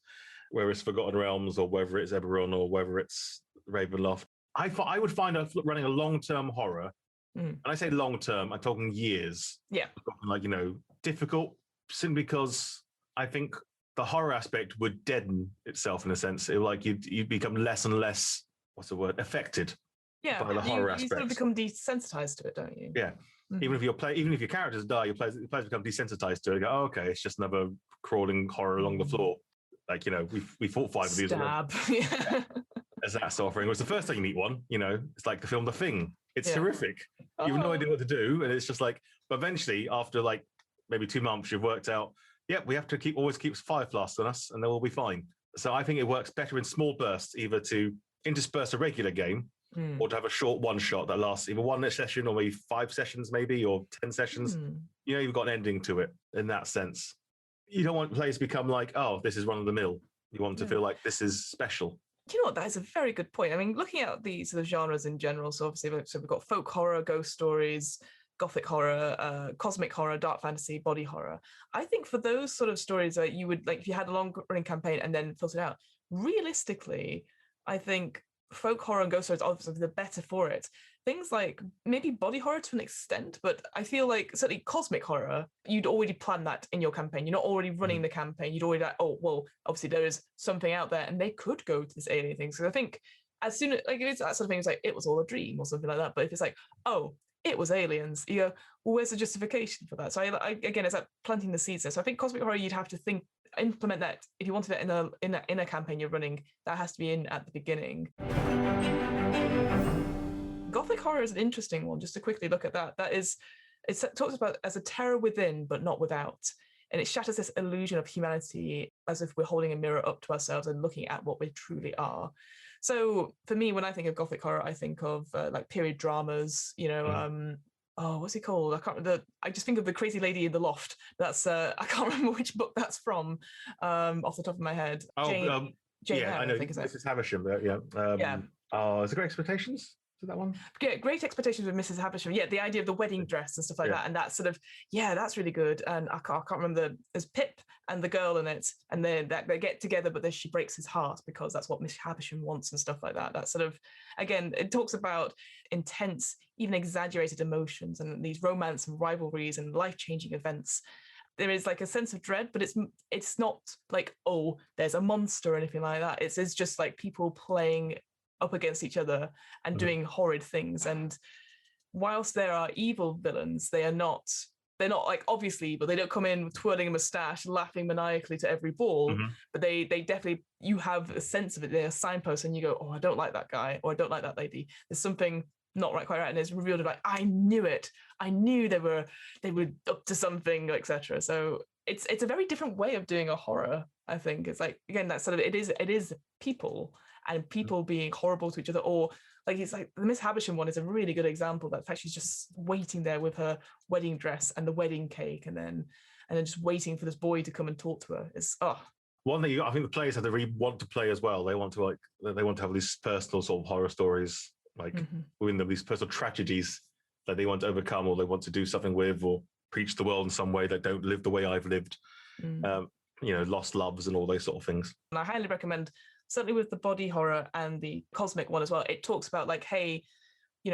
[SPEAKER 2] whether it's Forgotten Realms or whether it's Eberron or whether it's Ravenloft. I would find running a long-term horror, and I say long-term, I'm talking years. Yeah. I'm talking difficult, simply because I think the horror aspect would deaden itself in a sense. You'd become less and less, affected
[SPEAKER 1] Yeah,
[SPEAKER 2] by the horror
[SPEAKER 1] you sort of
[SPEAKER 2] aspects.
[SPEAKER 1] become desensitized to it, don't you?
[SPEAKER 2] Yeah.
[SPEAKER 1] Mhm.
[SPEAKER 2] Even if your characters die, your players become desensitized to it. They go, oh, okay, it's just another crawling horror along the floor. Like, we fought 5 of these already.
[SPEAKER 1] Stab. Yeah.
[SPEAKER 2] As that sort of thing. It was the first time you meet one, it's like the film The Thing. It's
[SPEAKER 1] Yeah.
[SPEAKER 2] horrific. You have no
[SPEAKER 1] Oh.
[SPEAKER 2] idea what to do. And it's just like, but eventually, after like maybe 2 months, you've worked out, we have to always keep fire flasks on us and then we'll be fine. So I think it works better in small bursts, either to intersperse a regular game or to have a short one shot that lasts either 1 session or maybe 5 sessions, maybe, or 10 sessions. You've got an ending to it in that sense. You don't want players to become like, oh, this is run of the mill. You want to feel like this is special.
[SPEAKER 1] Do you know what? That is a very good point. I mean, looking at the sort of genres in general, so obviously we've got folk horror, ghost stories, Gothic horror, cosmic horror, dark fantasy, body horror. I think for those sort of stories that you would, like, if you had a long running campaign and then filtered out, realistically, I think folk horror and ghost stories are obviously the better for it. Things like maybe body horror to an extent, but I feel like certainly cosmic horror, you'd already plan that in your campaign. You're not already running the campaign. You'd already like, oh, well, obviously there is something out there and they could go to this alien thing. So I think as soon as, like, it's that sort of thing, it's like, it was all a dream or something like that. But if it's like, oh, it was aliens, you go, well, where's the justification for that? So I again, it's like planting the seeds there. So I think cosmic horror, you'd have to implement that if you wanted it in a campaign you're running, that has to be in at the beginning. Gothic horror is an interesting one, just to quickly look at that. It talks about as a terror within, but not without. And it shatters this illusion of humanity as if we're holding a mirror up to ourselves and looking at what we truly are. So for me, when I think of Gothic horror, I think of like period dramas, what's it called? I can't remember. I just think of The Crazy Lady in the Loft. That's I can't remember which book that's from off the top of my head. Jane Eyre,
[SPEAKER 2] I know.
[SPEAKER 1] I think, isn't it?
[SPEAKER 2] Mrs. Havisham. Is it Great Expectations? Is that one?
[SPEAKER 1] Yeah, Great Expectations with Mrs. Havisham. Yeah, the idea of the wedding dress and stuff like that, and that sort of, that's really good. And I can't remember. There's Pip and the girl in it, and they get together, but then she breaks his heart because that's what Miss Havisham wants and stuff like that. That sort of, again, it talks about intense, even exaggerated emotions and these romance and rivalries and life-changing events. There is like a sense of dread, but it's not like, oh, there's a monster or anything like that. It's just like people playing up against each other and doing horrid things. And whilst there are evil villains, they're not like obviously evil. They don't come in twirling a mustache, laughing maniacally to every ball, but they definitely, you have a sense of it. They're signposts and you go, oh, I don't like that guy, or I don't like that lady. There's something not quite right. And it's revealed like, I knew it. I knew they were up to something, etc. So it's a very different way of doing a horror. I think it's like, again, that sort of, it is people and people being horrible to each other, or like, it's like the Miss Havisham one is a really good example. That fact, she's just waiting there with her wedding dress and the wedding cake, and then just waiting for this boy to come and talk to her. It's
[SPEAKER 2] one thing I think the players have to really want to play as well. They want to have these personal sort of horror stories, like within them, these personal tragedies that they want to overcome, or they want to do something with, or preach the world in some way that don't live the way I've lived. Lost loves and all those sort of things.
[SPEAKER 1] And I highly recommend, certainly with the body horror and the cosmic one as well, it talks about like, hey,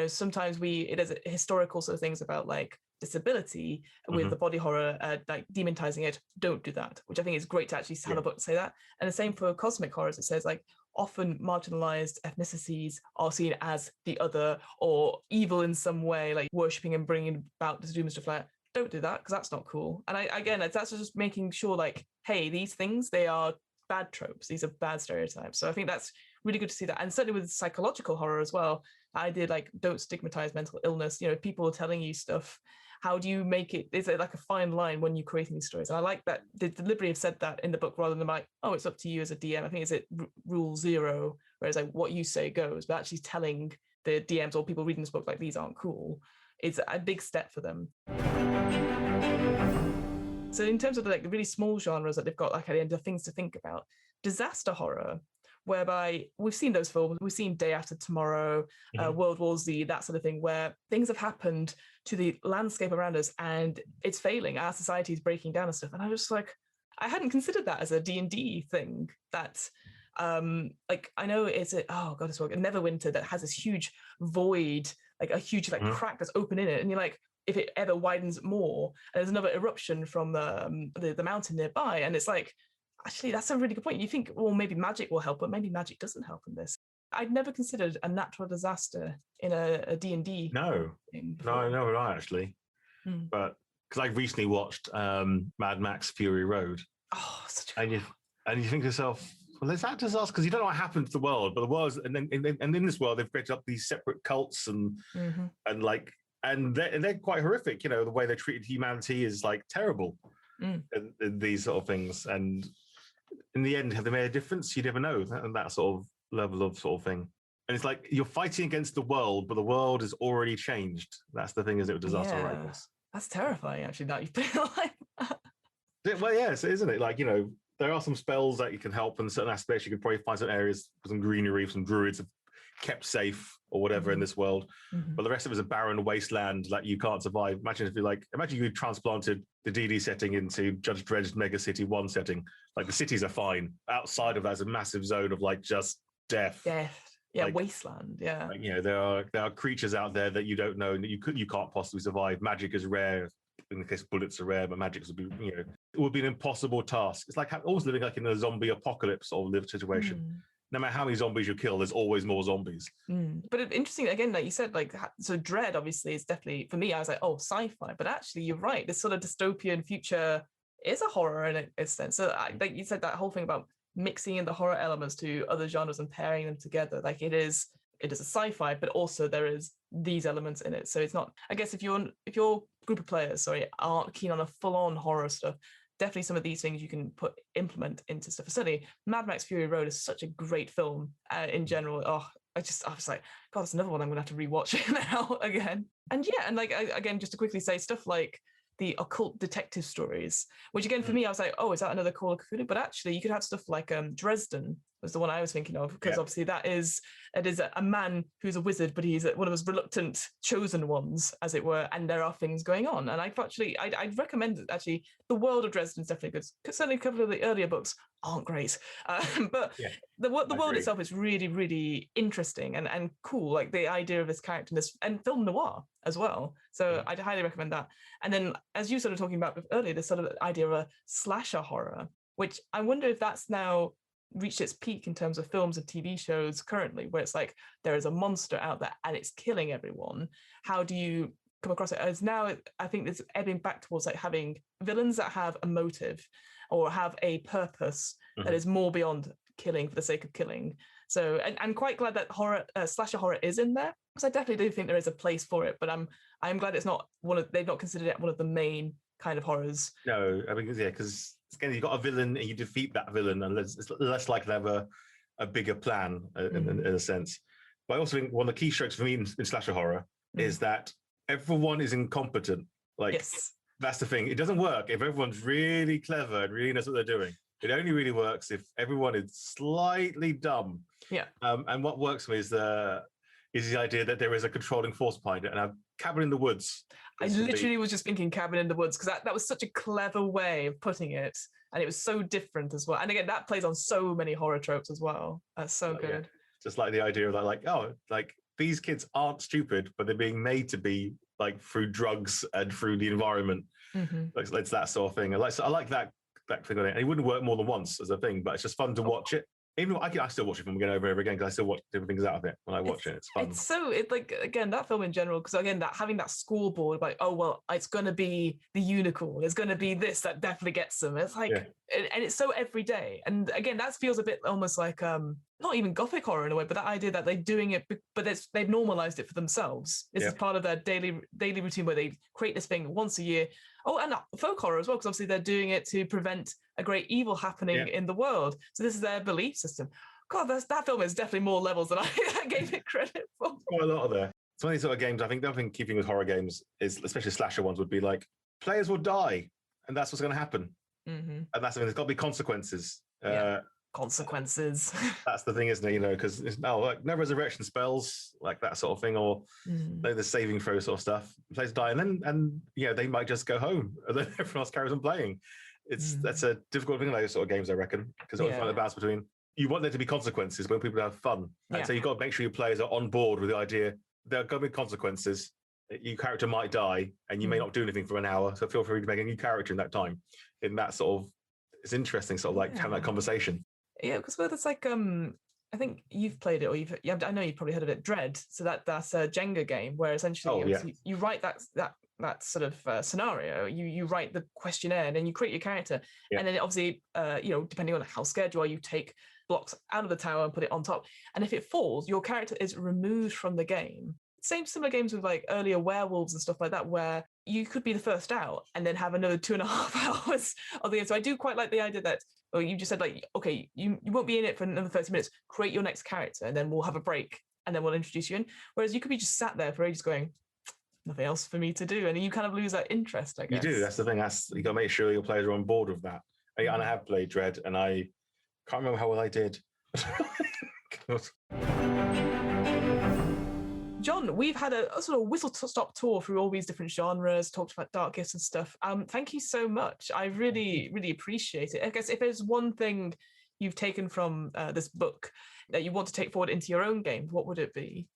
[SPEAKER 1] sometimes it is historical sort of things about like disability with the body horror, like demonizing it. Don't do that, which I think is great to actually have a book to say that. And the same for cosmic horrors. It says like, often marginalized ethnicities are seen as the other or evil in some way, like worshipping and bringing about the doom and stuff like that. Don't do that, because that's not cool. And that's just making sure like, hey, these things, they are bad tropes. These are bad stereotypes. So I think that's really good to see that. And certainly with psychological horror as well, I did like, don't stigmatize mental illness. People are telling you stuff. How do you make it? Is it like a fine line when you're creating these stories? And I like that they deliberately have said that in the book, rather than like, oh, it's up to you as a DM. I think it's rule 0, whereas like what you say goes, but actually telling the DMs or people reading this book like, these aren't cool, it's a big step for them. So in terms of the really small genres that they've got, like at the end of things to think about, disaster horror, whereby we've seen those films, we've seen Day After Tomorrow, World War Z, that sort of thing, where things have happened to the landscape around us and it's failing, our society is breaking down and stuff. And I was like, I hadn't considered that as a D&D thing, that I know it's Neverwinter that has this huge void, like a huge crack that's open in it, and you're like, if it ever widens more, and there's another eruption from the mountain nearby, and it's like, actually, that's a really good point. You think, well, maybe magic will help, but maybe magic doesn't help in this. I'd never considered a natural disaster in a D&D
[SPEAKER 2] No,
[SPEAKER 1] thing
[SPEAKER 2] no,
[SPEAKER 1] before.
[SPEAKER 2] no, right, actually.
[SPEAKER 1] Mm.
[SPEAKER 2] But because I recently watched Mad Max Fury Road,
[SPEAKER 1] Oh, such a good
[SPEAKER 2] and you think to yourself, well, is that disaster? Because you don't know what happened to the world, but the world, and in this world, they've created up these separate cults and like, and they're quite horrific. You know, the way they treated humanity is like terrible, in these sort of things. And in the end, have they made a difference? You never know. That sort of level of sort of thing. And it's like you're fighting against the world, but the world has already changed. That's the thing, is it, with disaster writers?
[SPEAKER 1] That's terrifying, actually, that you put it like that.
[SPEAKER 2] Well, yes, isn't it? Like, you know, there are some spells that you can help in certain aspects. You could probably find some areas, some greenery, some druids have kept safe or whatever in this world. But the rest of it is a barren wasteland that you can't survive. Imagine you transplanted the DD setting into Judge Dredd's Mega City 1 setting. Like, the cities are fine. Outside of that is a massive zone of like just death.
[SPEAKER 1] Yeah,
[SPEAKER 2] like,
[SPEAKER 1] wasteland. Yeah.
[SPEAKER 2] Like, you know, there are creatures out there that you don't know and that you can't possibly survive. Magic is rare. In the case bullets are rare, but magic would be, you know, it would be an impossible task. It's like always living like in a zombie apocalypse or live situation. No matter how many zombies you kill, there's always more zombies.
[SPEAKER 1] But interesting, again, like you said, like, so Dread obviously is definitely, for me, I was like, oh, sci-fi, but actually you're right, this sort of dystopian future is a horror in a sense. So like you said, that whole thing about mixing in the horror elements to other genres and pairing them together, like it is a sci-fi, but also there is these elements in it. So it's not, I guess, if your group of players, aren't keen on a full-on horror stuff, definitely some of these things you can implement into stuff. Certainly, Mad Max Fury Road is such a great film in general. I was like, God, that's another one I'm going to have to rewatch now again. And yeah, and like, again, just to quickly say, stuff like the occult detective stories, which again, for me, I was like, oh, is that another Call of Cthulhu? But actually, you could have stuff like Dresden was the one I was thinking of, because obviously it is a man who's a wizard, but he's one of those reluctant chosen ones, as it were, and there are things going on. And I'd recommend it, actually. The world of Dresden is definitely good. Certainly a couple of the earlier books aren't great, but the world itself is really, really interesting and cool, like the idea of this character and film noir as well. So I'd highly recommend that. And then, as you sort of talking about earlier, this sort of idea of a slasher horror, which I wonder if that's now reached its peak in terms of films and TV shows currently, where it's like there is a monster out there and it's killing everyone. How do you come across it? As now, I think it's ebbing back towards like having villains that have a motive or have a purpose that is more beyond killing for the sake of killing. So, and I'm quite glad that slasher horror is in there, because I definitely do think there is a place for it. But I'm glad it's not they've not considered it one of the main kind of horrors.
[SPEAKER 2] No, I mean, because again, you've got a villain and you defeat that villain, and it's less likely to have a bigger plan in a sense. But I also think one of the key strokes for me in slasher horror is that everyone is incompetent. Like, that's the thing. It doesn't work if everyone's really clever and really knows what they're doing. It only really works if everyone is slightly dumb.
[SPEAKER 1] Yeah.
[SPEAKER 2] And what works for me is the idea that there is a controlling force behind it. And a cabin in the woods.
[SPEAKER 1] I literally was just thinking cabin in the woods, because that was such a clever way of putting it. And it was so different as well. And again, that plays on so many horror tropes as well. That's so good. Yeah.
[SPEAKER 2] Just like the idea of like these kids aren't stupid, but they're being made to be, like, through drugs and through the environment. Like, it's that sort of thing. I like that thing on it. And it wouldn't work more than once as a thing, but it's just fun to watch it. Even I still watch it from again over and over again, because I still watch different things out of it when I watch it. It's fun.
[SPEAKER 1] It's like, again, that film in general, because again, that having that scoreboard, like, oh well, it's going to be the unicorn, it's going to be this that definitely gets them. It's like, and it's so everyday. And again, that feels a bit almost like not even Gothic horror in a way, but that idea that they're doing it, but they've normalized it for themselves. This is part of their daily routine, where they create this thing once a year. Oh, and folk horror as well, because obviously they're doing it to prevent a great evil happening in the world. So this is their belief system. God, that film is definitely more levels than I gave it credit for.
[SPEAKER 2] Quite a lot of there. Some of these sort of games, I think the other thing keeping with horror games is, especially slasher ones, would be like, players will die, and that's what's going to happen. And that's the thing, there's got to be consequences.
[SPEAKER 1] Consequences.
[SPEAKER 2] That's the thing, isn't it? You know, because like no resurrection spells, like that sort of thing, or the saving throw sort of stuff. Players die, and they might just go home, and then everyone else carries on playing. That's a difficult thing in those sort of games, I reckon, because you find the balance between, you want there to be consequences when people have fun, and so you've got to make sure your players are on board with the idea there are going to be consequences. Your character might die, and you may not do anything for an hour, so feel free to make a new character in that time. In that sort of, it's interesting, sort of like having that conversation.
[SPEAKER 1] Yeah, because it's like I think you've played it, or I know you've probably heard of it, Dread. So that's a Jenga game where essentially you write that sort of scenario. You write the questionnaire, and then you create your character, and then obviously, depending on how scared you are, you take blocks out of the tower and put it on top. And if it falls, your character is removed from the game. Similar games with like earlier werewolves and stuff like that, where you could be the first out and then have another 2.5 hours of the game. So I do quite like the idea that, or you just said like, okay, you won't be in it for another 30 minutes, create your next character and then we'll have a break and then we'll introduce you in. Whereas you could be just sat there for ages going, nothing else for me to do. And you kind of lose that interest, I guess.
[SPEAKER 2] You do, that's the thing. You got to make sure your players are on board with that. And I have played Dread and I can't remember how well I did.
[SPEAKER 1] John, we've had a sort of whistle-stop tour through all these different genres, talked about dark gifts and stuff. Thank you so much. I really, really appreciate it. I guess if there's one thing you've taken from this book that you want to take forward into your own game, what would it be?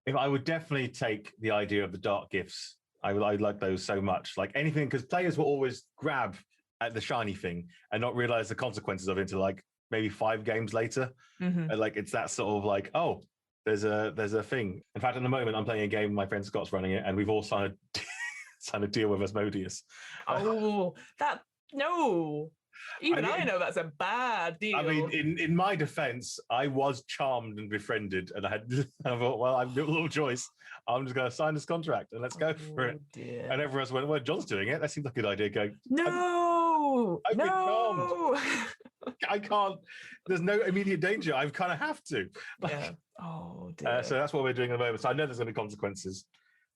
[SPEAKER 2] If I would definitely take the idea of the dark gifts. I like those so much. Like anything, because players will always grab at the shiny thing and not realize the consequences of it until like maybe 5 games later. Mm-hmm. Like it's that sort of like, oh, there's a thing. In fact, at the moment, I'm playing a game. My friend Scott's running it, and we've all signed a deal with Asmodeus.
[SPEAKER 1] Oh, no! Even I know that's a bad deal.
[SPEAKER 2] I mean, in my defense, I was charmed and befriended, and I thought, well, I've got a little choice. I'm just going to sign this contract and let's go for it. Dear. And everyone else went, well, John's doing it. That seems like a good idea. Going, I've been charmed. I can't. There's no immediate danger. I kind of have to.
[SPEAKER 1] Yeah. Oh dear.
[SPEAKER 2] So that's what we're doing at the moment. So I know there's going to be consequences.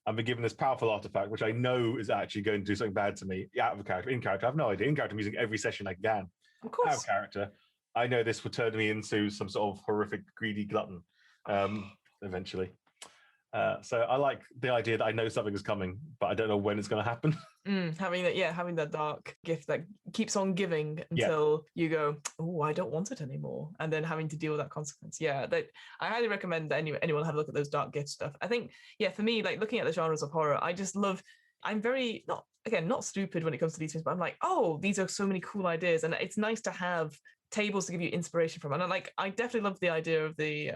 [SPEAKER 2] I've been given this powerful artifact, which I know is actually going to do something bad to me out of character. In character, I have no idea. In character, I'm using every session I can.
[SPEAKER 1] Of course.
[SPEAKER 2] Out of character, I know this will turn me into some sort of horrific, greedy glutton eventually. So I like the idea that I know something is coming, but I don't know when it's going to happen.
[SPEAKER 1] Having that dark gift that keeps on giving until you go, oh, I don't want it anymore, and then having to deal with that consequence. Yeah, I highly recommend that anyone have a look at those dark gift stuff. I think, for me, like looking at the genres of horror, I just love. I'm very not stupid when it comes to these things, but I'm like, oh, these are so many cool ideas, and it's nice to have tables to give you inspiration from. And I definitely love the idea of the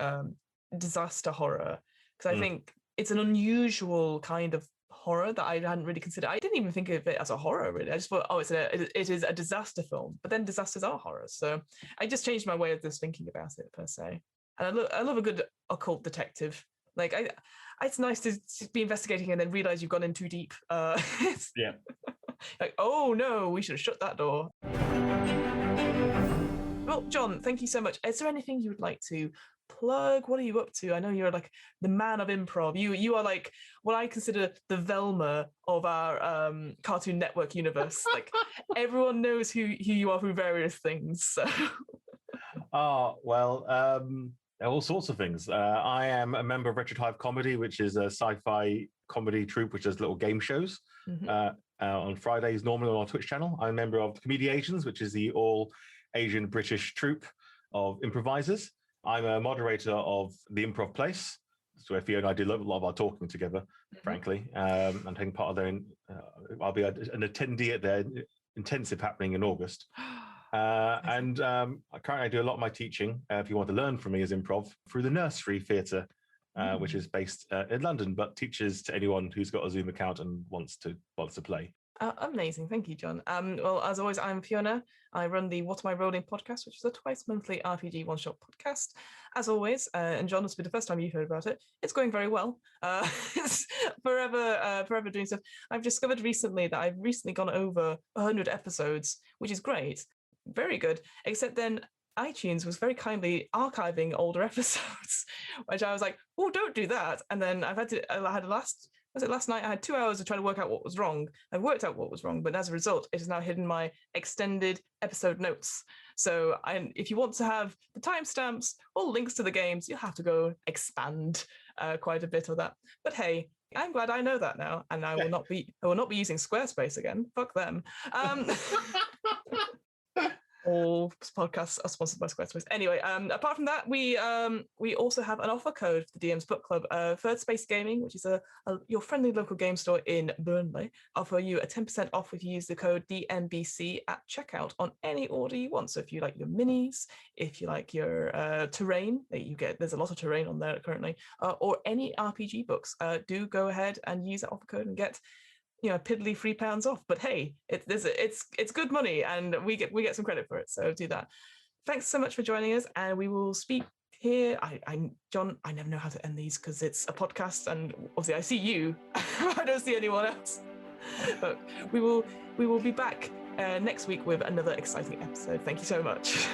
[SPEAKER 1] disaster horror. Because I think it's an unusual kind of horror that I hadn't really considered. I didn't even think of it as a horror, really. I just thought, it is a disaster film. But then disasters are horrors. So I just changed my way of just thinking about it, per se. And I love a good occult detective. Like, it's nice to be investigating and then realize you've gone in too deep.
[SPEAKER 2] Yeah.
[SPEAKER 1] Like, oh, no, we should have shut that door. Well, John, thank you so much. Is there anything you would like to plug? What are you up to? I know you're like the man of improv. You are like what I consider the Velma of our Cartoon Network universe. Like everyone knows who you are through various things. So.
[SPEAKER 2] All sorts of things. I am a member of Retro Hive Comedy, which is a sci-fi comedy troupe which does little game shows on Fridays, normally on our Twitch channel. I'm a member of Comediations, which is the all Asian British troupe of improvisers. I'm a moderator of the Improv Place. That's where Fiona and I did a lot of our talking together, frankly. I'm taking part of their, I'll be an attendee at their intensive happening in August. And currently I do a lot of my teaching, if you want to learn from me as improv, through the Nursery Theatre, which is based in London, but teaches to anyone who's got a Zoom account and wants to play.
[SPEAKER 1] Amazing. Thank you, John. Well, as always, I'm Fiona. I run the What Am I Rolling podcast, which is a twice-monthly RPG one-shot podcast. As always, and John, this will be the first time you've heard about it. It's going very well. It's forever doing stuff. I've discovered recently that I've recently gone over 100 episodes, which is great. Very good. Except then iTunes was very kindly archiving older episodes, which I was like, oh, don't do that. And then last night I had 2 hours of trying to work out what was wrong. I worked out what was wrong, but as a result, it has now hidden my extended episode notes. So if you want to have the timestamps or links to the games, you'll have to go expand quite a bit of that. But hey, I'm glad I know that now, and I will not be using Squarespace again. Fuck them. All podcasts are sponsored by Squarespace. Anyway, apart from that, we also have an offer code for the DM's Book Club. Third Space Gaming, which is your friendly local game store in Burnley, offer you a 10% off if you use the code DMBC at checkout on any order you want. So if you like your minis, if you like your terrain, there's a lot of terrain on there currently, or any RPG books, do go ahead and use that offer code and get piddly £3 off. But hey, it's good money, and we get some credit for it. So do that. Thanks so much for joining us, and we will speak here. John, I never know how to end these because it's a podcast, and obviously I see you. I don't see anyone else. But we will be back next week with another exciting episode. Thank you so much.